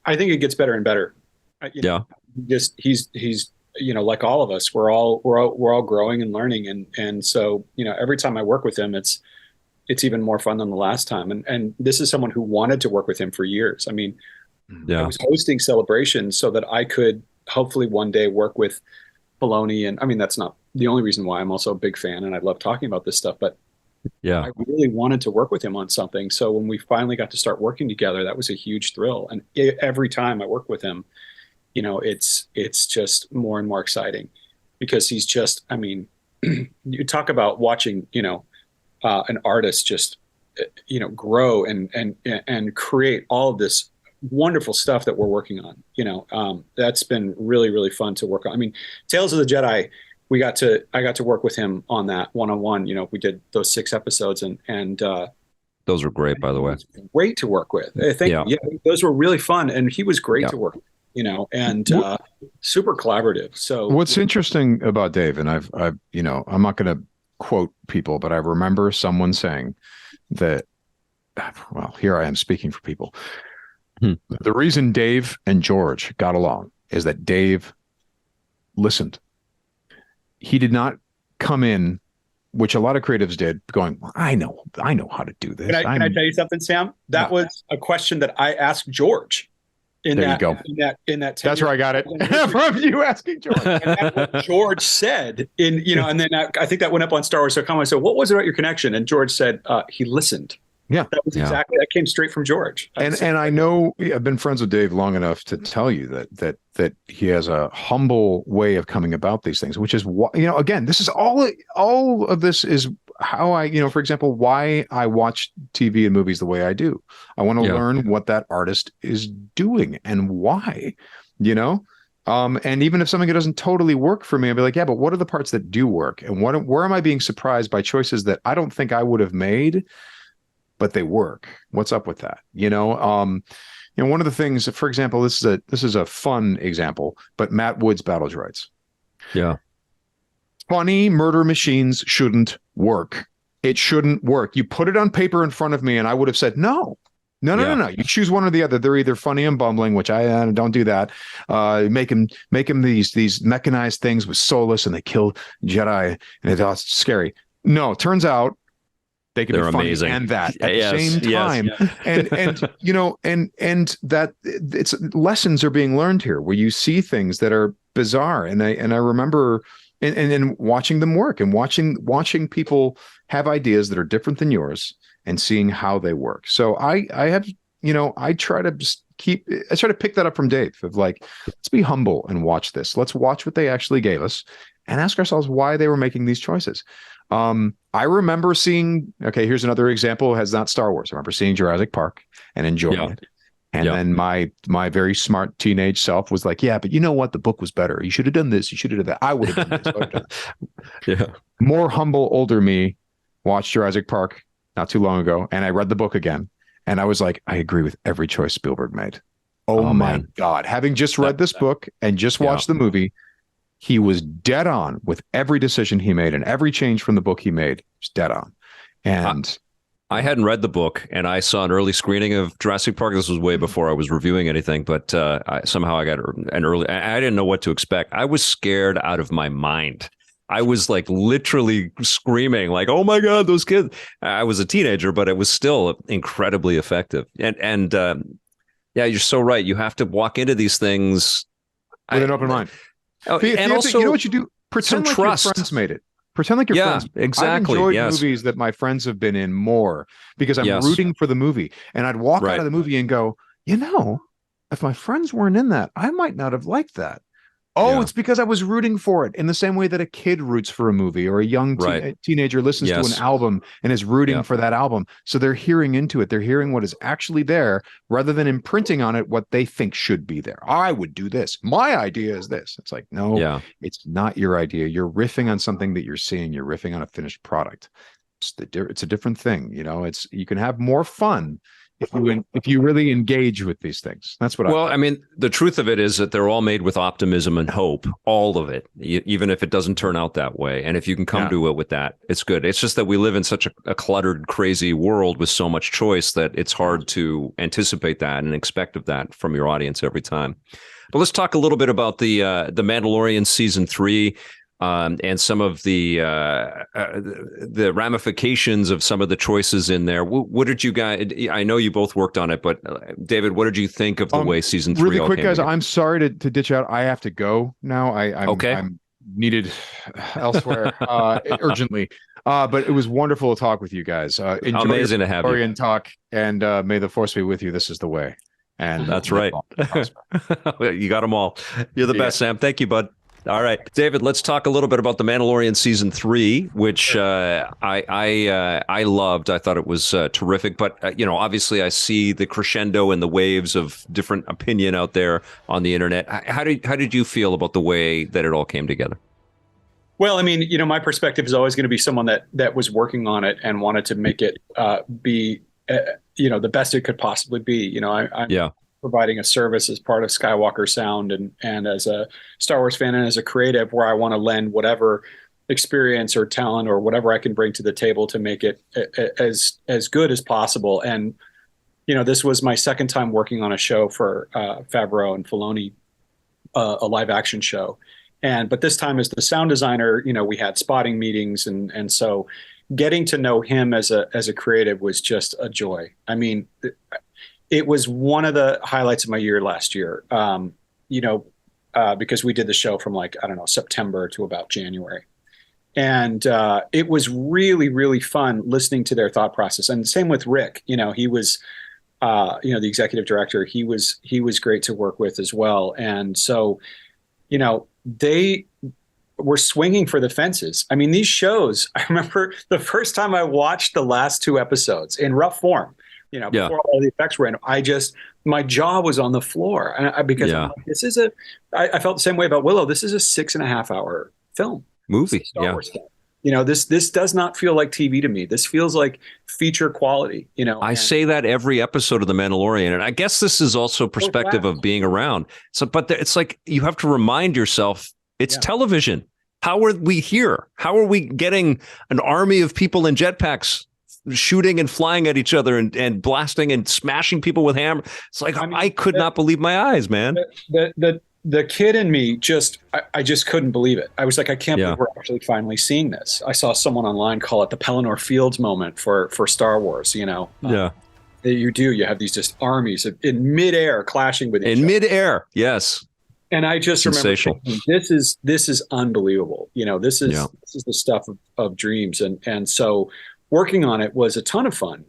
think it gets better and better. He's like all of us, we're all growing and learning, and so every time I work with him, it's even more fun than the last time. And this is someone who wanted to work with him for years. I mean, I was hosting celebrations so that I could hopefully one day work with Filoni, and I mean that's not the only reason why. I'm also a big fan, and I love talking about this stuff, but I really wanted to work with him on something. So when we finally got to start working together, that was a huge thrill. And every time I work with him, it's just more and more exciting, because he's just, I mean, you talk about watching, an artist just, grow and create all of this wonderful stuff that we're working on. That's been really, really fun to work on. I mean, Tales of the Jedi, I got to work with him on that one-on-one. We did those 6 episodes, and those were great, by the way. Great to work with. I think, those were really fun, and he was great to work with, and super collaborative. So what's interesting about Dave, and I've I'm not going to quote people, but I remember someone saying that, well, here I am speaking for people. The reason Dave and George got along is that Dave listened. He did not come in, which a lot of creatives did, going, well, I know how to do this. Can I tell you something, Sam? That was a question that I asked George. There you go. That's where I got it from you asking George. And that's what George said and then I think that went up on Star Wars. So I said, what was it about your connection? And George said, he listened. Yeah, that was exactly that came straight from George. And I know I've been friends with Dave long enough to tell you that he has a humble way of coming about these things, which is what, again, this is all of this is how I, for example, why I watch TV and movies the way I do. I want to learn what that artist is doing and why, and even if something doesn't totally work for me, I'll be like, yeah, but what are the parts that do work? And where am I being surprised by choices that I don't think I would have made, but they work? What's up with that? One of the things, for example, this is a fun example, but Matt Wood's battle droids. Yeah. Funny murder machines shouldn't work. It shouldn't work. You put it on paper in front of me and I would have said, no. You choose one or the other. They're either funny and bumbling, which I don't do that. Make them these mechanized things with soulless, and they kill Jedi, and it's scary. No, it turns out they can be funny amazing. And that at the same time. And that it's lessons are being learned here, where you see things that are bizarre. And I remember and watching them work, and watching people have ideas that are different than yours and seeing how they work. So I try to pick that up from Dave of like, let's be humble and watch this. Let's watch what they actually gave us and ask ourselves why they were making these choices. I remember seeing, here's another example, has not Star Wars. I remember seeing Jurassic Park and enjoying it. And then my very smart teenage self was like, yeah, but you know what? The book was better. You should have done this. You should have done that. I would have done this. More humble, older me watched Jurassic Park not too long ago, and I read the book again. And I was like, I agree with every choice Spielberg made. Oh my God. Having just read this book and just watched the movie, he was dead on with every decision he made, and every change from the book he made was dead on. And I hadn't read the book, and I saw an early screening of Jurassic Park. This was way before I was reviewing anything, but somehow I got an early. I didn't know what to expect. I was scared out of my mind. I was like literally screaming, like, "Oh my God, those kids!" I was a teenager, but it was still incredibly effective. And you're so right. You have to walk into these things with an open mind. And also, you know what you do? Pretend like your friends made it. Pretend like your friends. Exactly. I've enjoyed movies that my friends have been in more because I'm rooting for the movie. And I'd walk out of the movie and go, if my friends weren't in that, I might not have liked that. Oh, it's because I was rooting for it in the same way that a kid roots for a movie, or a young teenager listens to an album and is rooting for that album. So they're hearing into it. They're hearing what is actually there rather than imprinting on it what they think should be there. I would do this. My idea is this. It's like, no, it's not your idea. You're riffing on something that you're seeing. You're riffing on a finished product. It's a different thing. You can have more fun if you really engage with these things. That's what I mean, the truth of it is that they're all made with optimism and hope, all of it, even if it doesn't turn out that way. And if you can come to it with that, it's good. It's just that we live in such a cluttered, crazy world with so much choice that it's hard to anticipate that and expect of that from your audience every time. But let's talk a little bit about the Mandalorian season 3. And some of the ramifications of some of the choices in there. What did you guys? I know you both worked on it, but David, what did you think of the way season 3? Really quick, guys. I'm sorry to ditch out. I have to go now. I'm needed elsewhere urgently. But it was wonderful to talk with you guys. Amazing to have you. Talk, and may the force be with you. This is the way. And that's right. You got them all. You're the best, Sam. Thank you, bud. All right, David, let's talk a little bit about The Mandalorian season 3, which I loved. I thought it was terrific. But, obviously I see the crescendo and the waves of different opinion out there on the internet. How did you feel about the way that it all came together? Well, I mean, my perspective is always going to be someone that was working on it and wanted to make it be, the best it could possibly be. I'm providing a service as part of Skywalker Sound and as a Star Wars fan and as a creative, where I want to lend whatever experience or talent or whatever I can bring to the table to make it as good as possible. And, this was my second time working on a show for Favreau and Filoni, a live action show. But this time as the sound designer, we had spotting meetings. And so getting to know him as a creative was just a joy. I mean, it was one of the highlights of my year last year, because we did the show from September to about January. And it was really, really fun listening to their thought process. And same with Rick. He was, the executive director. He was great to work with as well. And so, they were swinging for the fences. I mean, these shows, I remember the first time I watched the last 2 episodes in rough form, before all the effects were in, my jaw was on the floor. And because I'm like, I felt the same way about Willow. This is a 6.5 hour movie. Star Wars film. This does not feel like TV to me. This feels like feature quality, I say that every episode of The Mandalorian. And I guess this is also perspective of being around. But it's like, you have to remind yourself, it's television. How are we here? How are we getting an army of people in jetpacks shooting and flying at each other and blasting and smashing people with hammers? It's like, I could not believe my eyes, man. The kid in me I just couldn't believe it. I was like, I can't believe we're actually finally seeing this. I saw someone online call it the Pelennor Fields moment for Star Wars, You have these just armies in midair clashing with each other. In midair, yes. And I just remember thinking, this is unbelievable. This is the stuff of dreams. And so working on it was a ton of fun,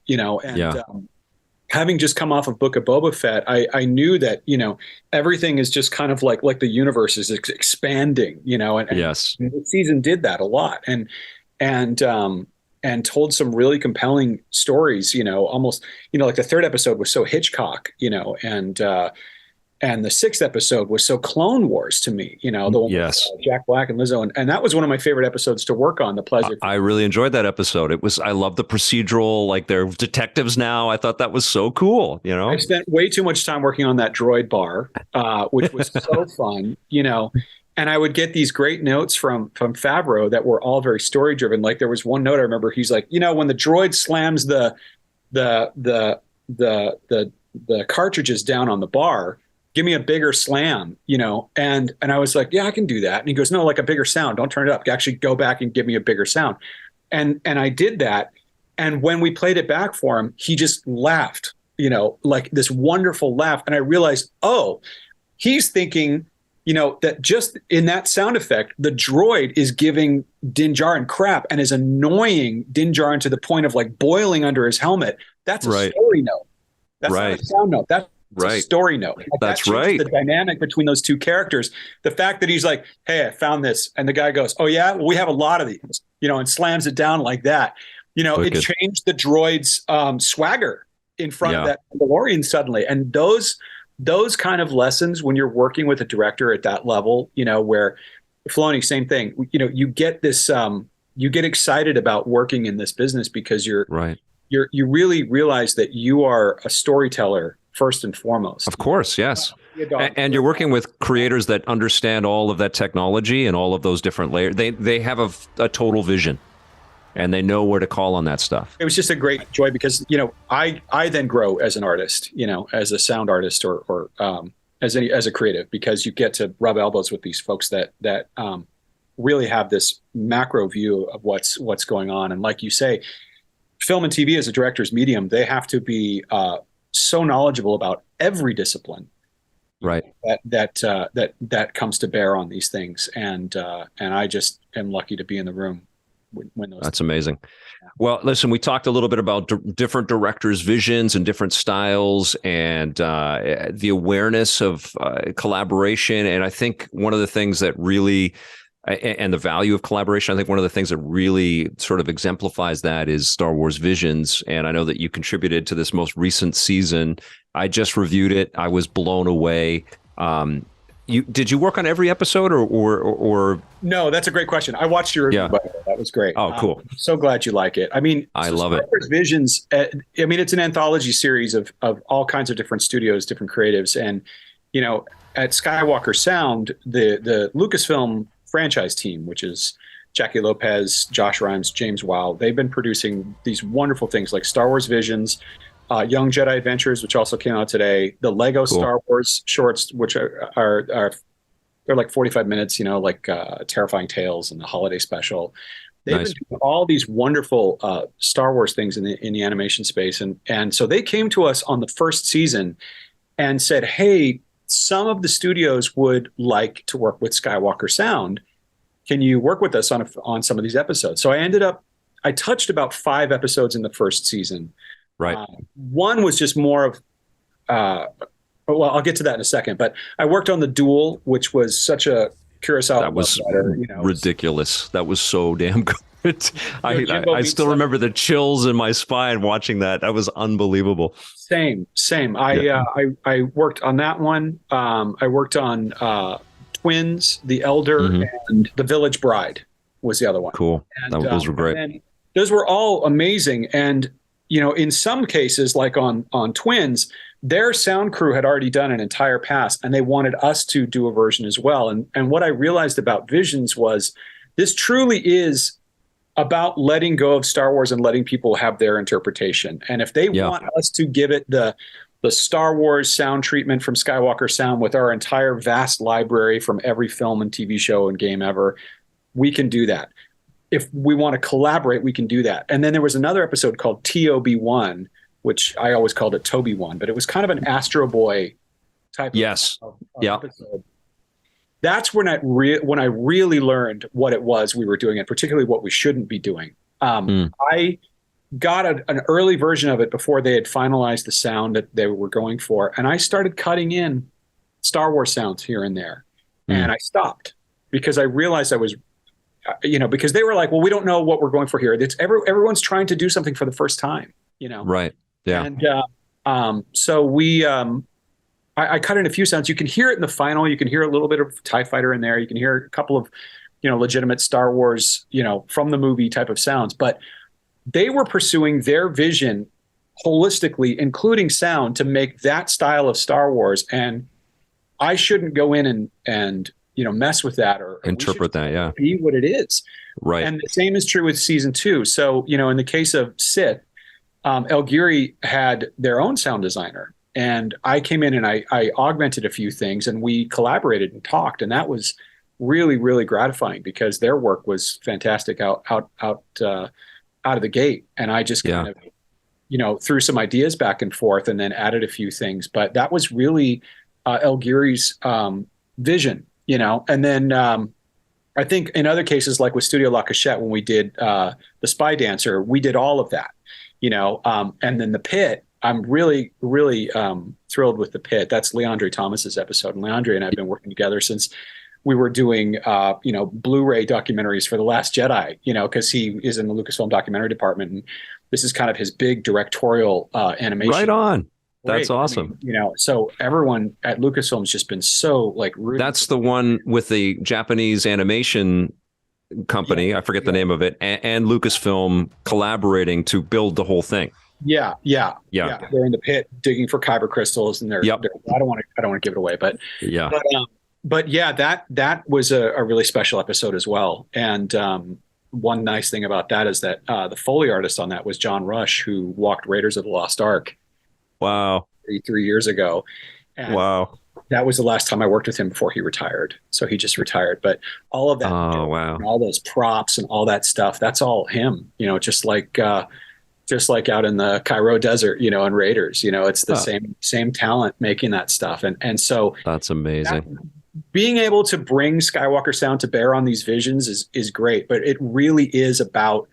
having just come off of Book of Boba Fett, I knew that, everything is just kind of like the universe is expanding, and the season did that a lot and told some really compelling stories, almost, like the 3rd episode was so Hitchcock, and the 6th episode was so Clone Wars to me, the one with Jack Black and Lizzo. And that was one of my favorite episodes to work on, The Pleasure. I really enjoyed that episode. I love the procedural, like they're detectives now. I thought that was so cool, I spent way too much time working on that droid bar, which was so fun, and I would get these great notes from Favreau that were all very story driven. Like there was one note I remember, he's like, when the droid slams the cartridges down on the bar, give me a bigger slam, and I was like, yeah, I can do that. And he goes, no, like a bigger sound. Don't turn it up. Actually go back and give me a bigger sound. And I did that. And when we played it back for him, he just laughed, like this wonderful laugh. And I realized, he's thinking, that just in that sound effect, the droid is giving Din Djarin crap and is annoying Din Djarin to the point of like boiling under his helmet. That's a story note. That's not a sound note. It's a story note. Like, That's right. The dynamic between those two characters. The fact that he's like, "Hey, I found this," and the guy goes, "Oh yeah, well, we have a lot of these," and slams it down like that. Wicked. It changed the droids' swagger in front of that Mandalorian suddenly, and those kind of lessons when you're working with a director at that level, where Filoni, same thing. You get this, you get excited about working in this business because you really realize that you are a storyteller first and foremost. Of course, yes. And you're working with creators that understand all of that technology and all of those different layers. They have a total vision, and they know where to call on that stuff. It was just a great joy because, I then grow as an artist, as a sound artist or as a creative, because you get to rub elbows with these folks that really have this macro view of what's going on. And like you say, film and TV as a director's medium, they have to be so knowledgeable about every discipline, right? That comes to bear on these things. And I just am lucky to be in the room when those. That's amazing. Yeah. Well, listen, we talked a little bit about different directors' visions and different styles, and the awareness of collaboration. And I think one of the things that really and the value of collaboration, I think one of the things that really sort of exemplifies that is Star Wars Visions. And I know that you contributed to this most recent season. I just reviewed it. I was blown away. Did you work on every episode or? No, that's a great question. I watched your review. That was great. Oh, cool. I'm so glad you like it. I mean, I love it. Star Wars Visions. It's an anthology series of all kinds of different studios, different creatives. And, at Skywalker Sound, the Lucasfilm franchise team, which is Jackie Lopez, Josh Rhimes, James Wow, they've been producing these wonderful things like Star Wars Visions, Young Jedi Adventures, which also came out today, the Lego Star Wars shorts, which are they're like 45 minutes, like Terrifying Tales and the holiday special. They've been doing all these wonderful Star Wars things in the animation space, and so they came to us on the first season and said, "Hey, some of the studios would like to work with Skywalker Sound. Can you work with us on some of these episodes?" So I touched about 5 episodes in the first season. Right. One was just more of, well, I'll get to that in a second, but I worked on The Duel, which was such a Kurosawa. That was ridiculous. That was so damn good. I still remember the chills in my spine watching that. That was unbelievable. Same. I worked on that one. I worked on Twins, The Elder, and The Village Bride was the other one. Cool. And, those were great. Those were all amazing. And, in some cases, like on Twins, their sound crew had already done an entire pass, and they wanted us to do a version as well. And what I realized about Visions was this truly is about letting go of Star Wars and letting people have their interpretation. And if they want us to give it the Star Wars sound treatment from Skywalker Sound with our entire vast library from every film and TV show and game ever, we can do that. If we want to collaborate, we can do that. And then there was another episode called TOB1, which I always called it Toby 1, but it was kind of an Astro Boy type of episode. That's when I really learned what it was we were doing, and particularly what we shouldn't be doing. I got an early version of it before they had finalized the sound that they were going for, and I started cutting in Star Wars sounds here and there. And I stopped because I realized I was, because they were like, well, we don't know what we're going for here. It's everyone's trying to do something for the first time, Right. Yeah. And so I cut in a few sounds. You can hear it in the final. You can hear a little bit of TIE Fighter in there. You can hear a couple of, legitimate Star Wars, from the movie type of sounds. But they were pursuing their vision holistically, including sound, to make that style of Star Wars. And I shouldn't go in and mess with that or interpret that. Yeah. Be what it is. Right. And the same is true with season 2. So, in the case of Sith, El Giri had their own sound designer. And I came in and I augmented a few things, and we collaborated and talked. And that was really, really gratifying because their work was fantastic out of the gate. And I just kind of, threw some ideas back and forth and then added a few things. But that was really El Giri's vision, And then I think in other cases, like with Studio La Cachette, when we did The Spy Dancer, we did all of that, And then The Pit, I'm really, really thrilled with the pit. That's Leandre Thomas's episode, and Leandre and I have been working together since we were doing, Blu-ray documentaries for The Last Jedi. Because he is in the Lucasfilm documentary department, and this is kind of his big directorial animation. Right on. That's awesome. So everyone at Lucasfilm's just been so rooting. That's the one with the Japanese animation company. I forget the name of it, and Lucasfilm collaborating to build the whole thing. Yeah. They're in the pit digging for kyber crystals, and they're I don't want to give it away, but that was a really special episode as well. And one nice thing about that is that the Foley artist on that was John Rush, who walked Raiders of the Lost Ark. Wow. 3 years ago. And wow. That was the last time I worked with him before he retired. So he just retired. But all of that, all those props and all that stuff, that's all him, just like out in the Cairo desert, in Raiders, it's the same talent making that stuff. And so that's amazing. Being able to bring Skywalker sound to bear on these visions is great, but it really is about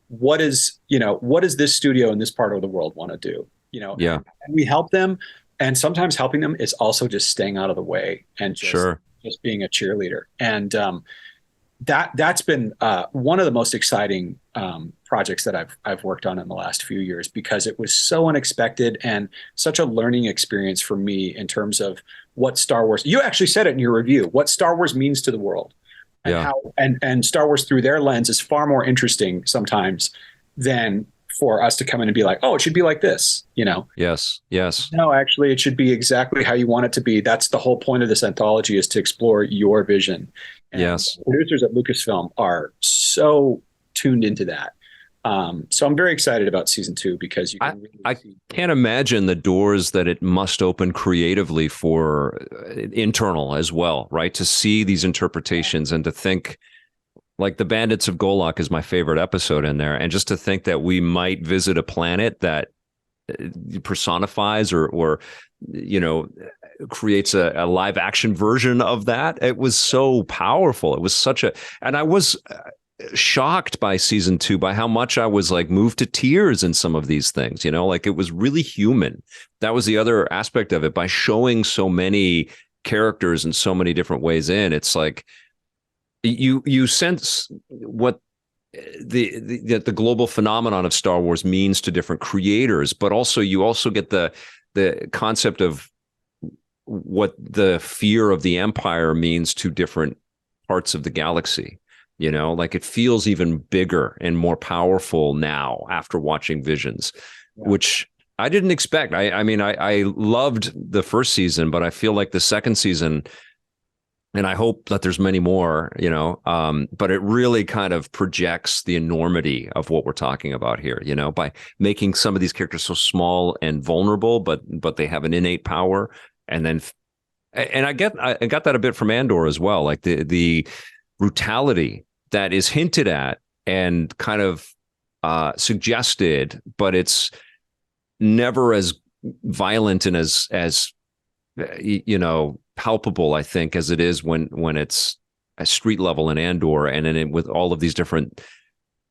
what is this studio in this part of the world want to do? And we help them, and sometimes helping them is also just staying out of the way and just being a cheerleader. And that's been one of the most exciting projects that I've worked on in the last few years, because it was so unexpected and such a learning experience for me in terms of what Star Wars. You actually said it in your review, what Star Wars means to the world, and how and Star Wars through their lens is far more interesting sometimes than for us to come in and be like, oh, it should be like this, Yes. No, actually, it should be exactly how you want it to be. That's the whole point of this anthology, is to explore your vision. And the producers at Lucasfilm are so tuned into that. So I'm very excited about season 2, because you can I can't imagine the doors that it must open creatively for internal as well, right? To see these interpretations and to think, like the Bandits of Golak is my favorite episode in there. And just to think that we might visit a planet that personifies or creates a live action version of that. It was so powerful. It was and I was shocked by season 2 by how much I was moved to tears in some of these things, it was really human. That was the other aspect of it, by showing so many characters in so many different ways in. It's like, you sense what the global phenomenon of Star Wars means to different creators, but you also get the concept of what the fear of the Empire means to different parts of the galaxy. It feels even bigger and more powerful now after watching Visions, which I didn't expect. I loved the first season, but I feel like the second season, and I hope that there's many more, but it really kind of projects the enormity of what we're talking about here, by making some of these characters so small and vulnerable, but they have an innate power. And I got that a bit from Andor as well, like the brutality that is hinted at and kind of suggested, but it's never as violent and as palpable, I think, as it is when it's a street level in Andor, and then with all of these different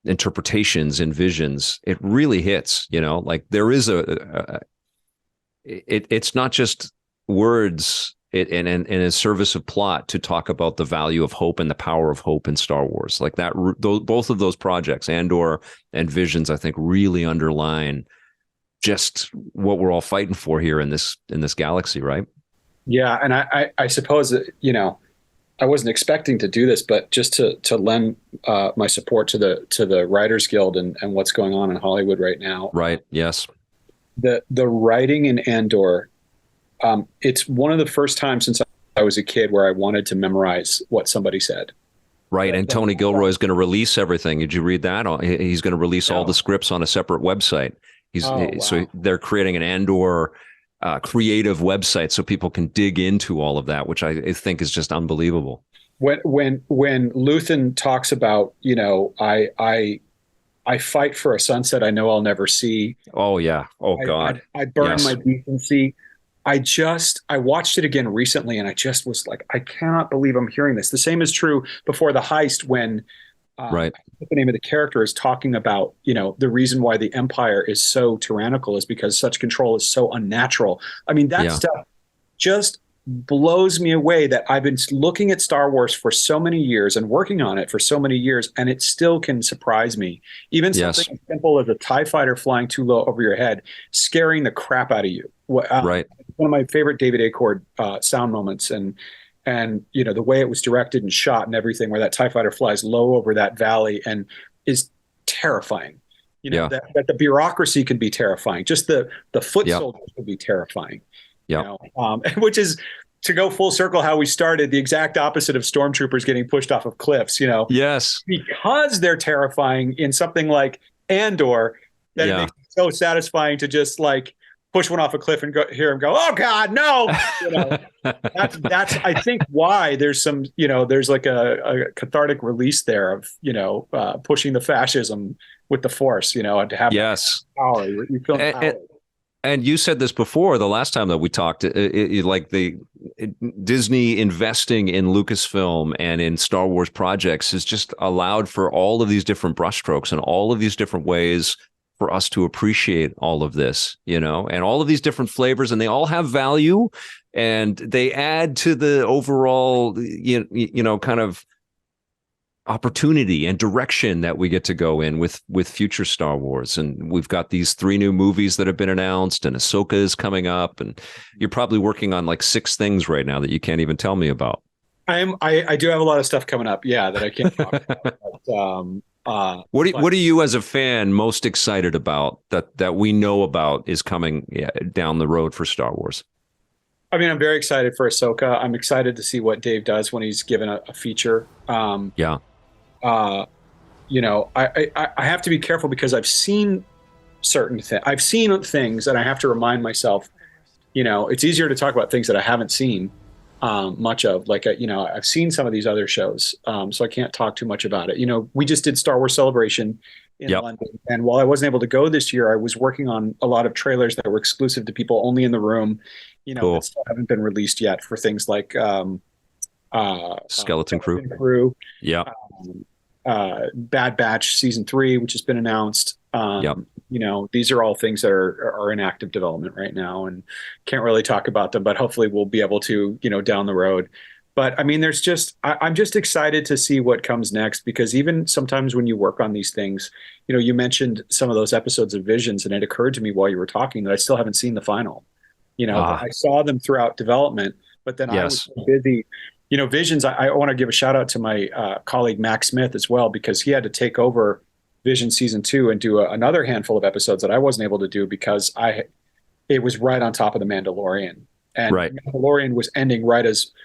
interpretations and visions, it really hits. There is it's not just words in a service of plot to talk about the value of hope and the power of hope in Star Wars. Like that, both of those projects, Andor and Visions, I think really underline just what we're all fighting for here in this galaxy, right? Yeah, and I suppose that, I wasn't expecting to do this, but just to lend my support to the Writers Guild and what's going on in Hollywood right now. Right. Yes. The writing in Andor, it's one of the first times since I was a kid where I wanted to memorize what somebody said. Right, and Tony Gilroy is going to release everything. Did you read that? He's going to release all the scripts on a separate website. So they're creating an Andor creative website so people can dig into all of that, which I think is just unbelievable. When Luthen talks about, I fight for a sunset I know I'll never see. Oh yeah. Oh God. I burn my decency. I watched it again recently, and I just was like, I cannot believe I'm hearing this. The same is true before the heist when Right. The name of the character is talking about, the reason why the Empire is so tyrannical is because such control is so unnatural. I mean, that stuff just blows me away, that I've been looking at Star Wars for so many years and working on it for so many years, and it still can surprise me. Even something as simple as a TIE fighter flying too low over your head, scaring the crap out of you. Right. One of my favorite David Acord sound moments, and the way it was directed and shot and everything, where that TIE fighter flies low over that valley and is terrifying. That the bureaucracy could be terrifying. Just the foot soldiers could be terrifying. Which is, to go full circle, how we started, the exact opposite of stormtroopers getting pushed off of cliffs. Yes, because they're terrifying in something like Andor, that it makes it so satisfying to just like push one off a cliff and hear him go, "Oh God, no!" That's I think why there's some there's like a cathartic release there of pushing the fascism with the Force, and to have power. You feel empowered. And you said this before, the last time that we talked, like Disney investing in Lucasfilm and in Star Wars projects has just allowed for all of these different brushstrokes and all of these different ways for us to appreciate all of this, and all of these different flavors, and they all have value, and they add to the overall, kind of opportunity and direction that we get to go in with future Star Wars. And we've got these 3 new movies that have been announced, and Ahsoka is coming up, and you're probably working on like 6 things right now that you can't even tell me about. I do have a lot of stuff coming up, that I can't talk about. What are you as a fan most excited about that we know about is coming down the road for Star Wars? I mean, I'm very excited for Ahsoka. I'm excited to see what Dave does when he's given a feature. I have to be careful because I've seen certain things. I've seen things, and I have to remind myself, it's easier to talk about things that I haven't seen much of. Like, I've seen some of these other shows, so I can't talk too much about it. We just did Star Wars Celebration in London, and while I wasn't able to go this year, I was working on a lot of trailers that were exclusive to people only in the room, cool. that still haven't been released yet, for things like Skeleton Crew. Bad Batch season 3, which has been announced. These are all things that are in active development right now, and can't really talk about them, but hopefully we'll be able to, down the road. But I mean, I'm just excited to see what comes next, because even sometimes when you work on these things, you mentioned some of those episodes of Visions, and it occurred to me while you were talking that I still haven't seen the final. I saw them throughout development, but then I was so busy. Visions, I want to give a shout out to my colleague Max Smith as well, because he had to take over Vision season 2 and do another handful of episodes that I wasn't able to do because it was right on top of the Mandalorian. And Mandalorian was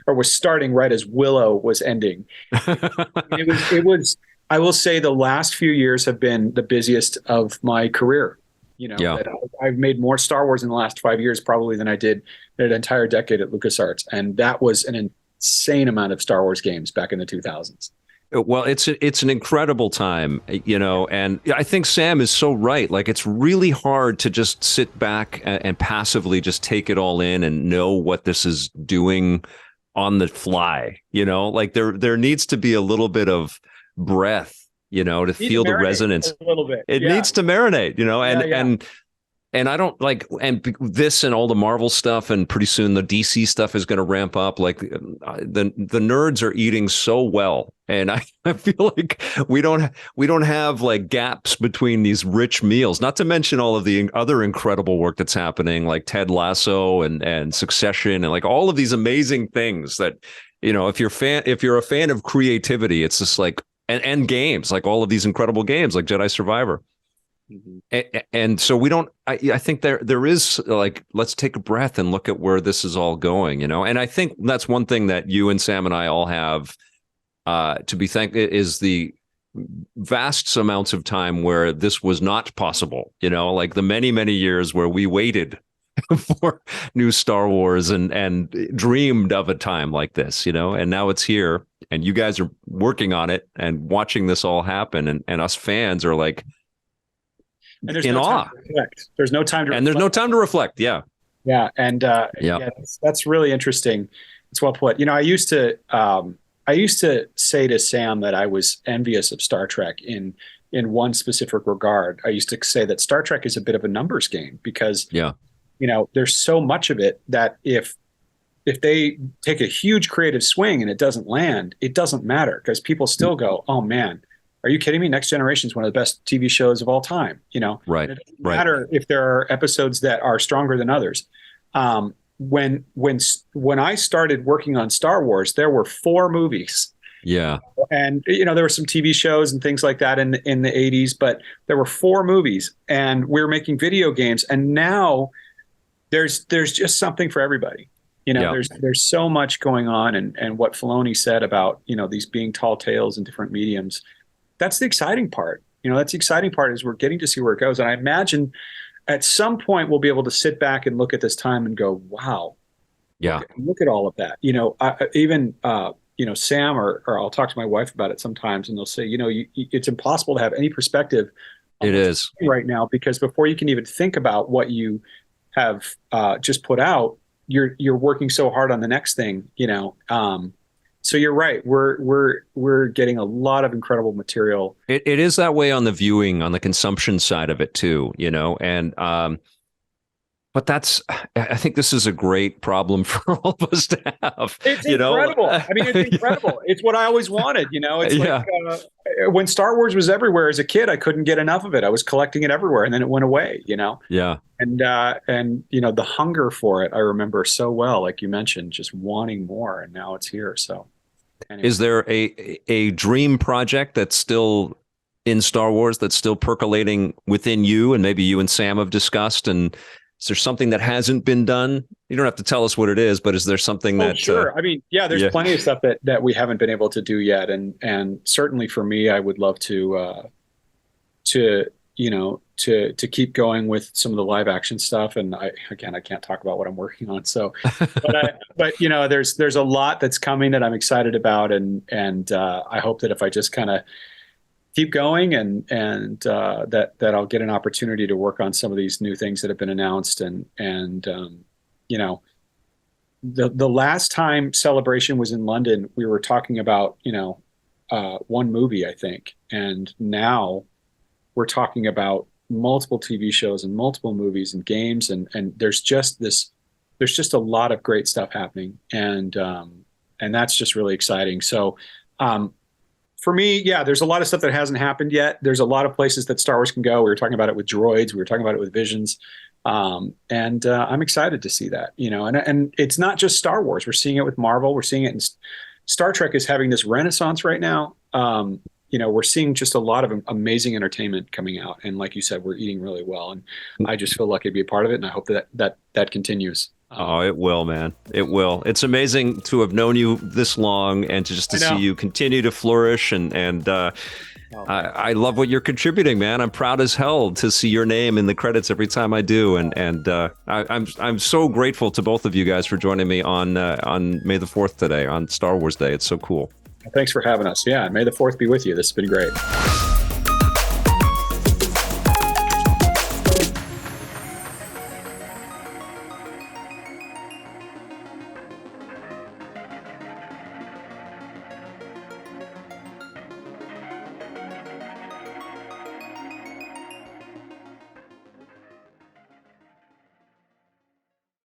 was starting right as Willow was ending. it was, I will say, the last few years have been the busiest of my career. I've made more Star Wars in the last 5 years probably than I did an entire decade at LucasArts. And that was an insane amount of Star Wars games back in the 2000s. Well, it's an incredible time, and I think Sam is so right. Like, it's really hard to just sit back and passively just take it all in and know what this is doing on the fly. Like there needs to be a little bit of breath, to feel the resonance. A little bit. It needs to marinate, and I don't like, and this and all the Marvel stuff, and pretty soon the DC stuff is going to ramp up. Like the nerds are eating so well, and I feel like we don't have like gaps between these rich meals. Not to mention all of the other incredible work that's happening, like Ted Lasso and Succession, and like all of these amazing things that if you're a fan of creativity, it's just like and games, like all of these incredible games like Jedi Survivor. Mm-hmm. And so I think there is like, let's take a breath and look at where this is all going, and I think that's one thing that you and Sam and I all have to be thankful is the vast amounts of time where this was not possible, like the many, many years where we waited for new Star Wars and dreamed of a time like this, and now it's here and you guys are working on it and watching this all happen, and us fans are like, and there's no time to reflect. There's no time to and reflect. There's no time to reflect. Yeah. And that's really interesting. It's well put. I used to I used to say to Sam that I was envious of Star Trek in one specific regard. I used to say that Star Trek is a bit of a numbers game because, there's so much of it that if they take a huge creative swing and it doesn't land, it doesn't matter because people still go, oh man, are you kidding me? Next Generation is one of the best TV shows of all time. Right. It doesn't matter if there are episodes that are stronger than others. When I started working on Star Wars, there were 4 movies. Yeah. And, there were some TV shows and things like that in the 80s, but there were 4 movies and we were making video games. And now there's just something for everybody. There's so much going on. And what Filoni said about, these being tall tales in different mediums, that's the exciting part. That's the exciting part is we're getting to see where it goes. And I imagine at some point we'll be able to sit back and look at this time and go, wow, look at all of that. Sam or I'll talk to my wife about it sometimes and they'll say, it's impossible to have any perspective. It is right now, because before you can even think about what you have just put out, you're working so hard on the next thing, So you're right. We're getting a lot of incredible material. It is that way on the viewing, on the consumption side of it too, and but I think this is a great problem for all of us to have. It's incredible. I mean, it's incredible. It's what I always wanted. It's like when Star Wars was everywhere as a kid, I couldn't get enough of it. I was collecting it everywhere, and then it went away. Yeah. And the hunger for it, I remember so well. Like you mentioned, just wanting more, and now it's here. So, anyway. Is there a dream project that's still in Star Wars that's still percolating within you, and maybe you and Sam have discussed? And is there something that hasn't been done? You don't have to tell us what it is, but is there something that? Sure. I mean, there's plenty of stuff that we haven't been able to do yet, and certainly for me, I would love to keep going with some of the live action stuff. And I can't talk about what I'm working on. So, but there's a lot that's coming that I'm excited about, and I hope that if I just kind of keep going and that I'll get an opportunity to work on some of these new things that have been announced. And the last time Celebration was in London, we were talking about, one movie, I think. And now we're talking about multiple TV shows and multiple movies and games. And there's just a lot of great stuff happening. And that's just really exciting. So, for me, there's a lot of stuff that hasn't happened yet. There's a lot of places that Star Wars can go. We were talking about it with droids. We were talking about it with visions. And I'm excited to see that, and it's not just Star Wars. We're seeing it with Marvel. We're seeing it in Star Trek is having this renaissance right now. We're seeing just a lot of amazing entertainment coming out. And like you said, we're eating really well. And I just feel lucky to be a part of it. And I hope that continues. Oh, it will, man. It will. It's amazing to have known you this long and to see you continue to flourish. I love what you're contributing, man. I'm proud as hell to see your name in the credits every time I do. I'm so grateful to both of you guys for joining me on May the 4th today on Star Wars Day. It's so cool. Thanks for having us. Yeah. May the 4th be with you. This has been great.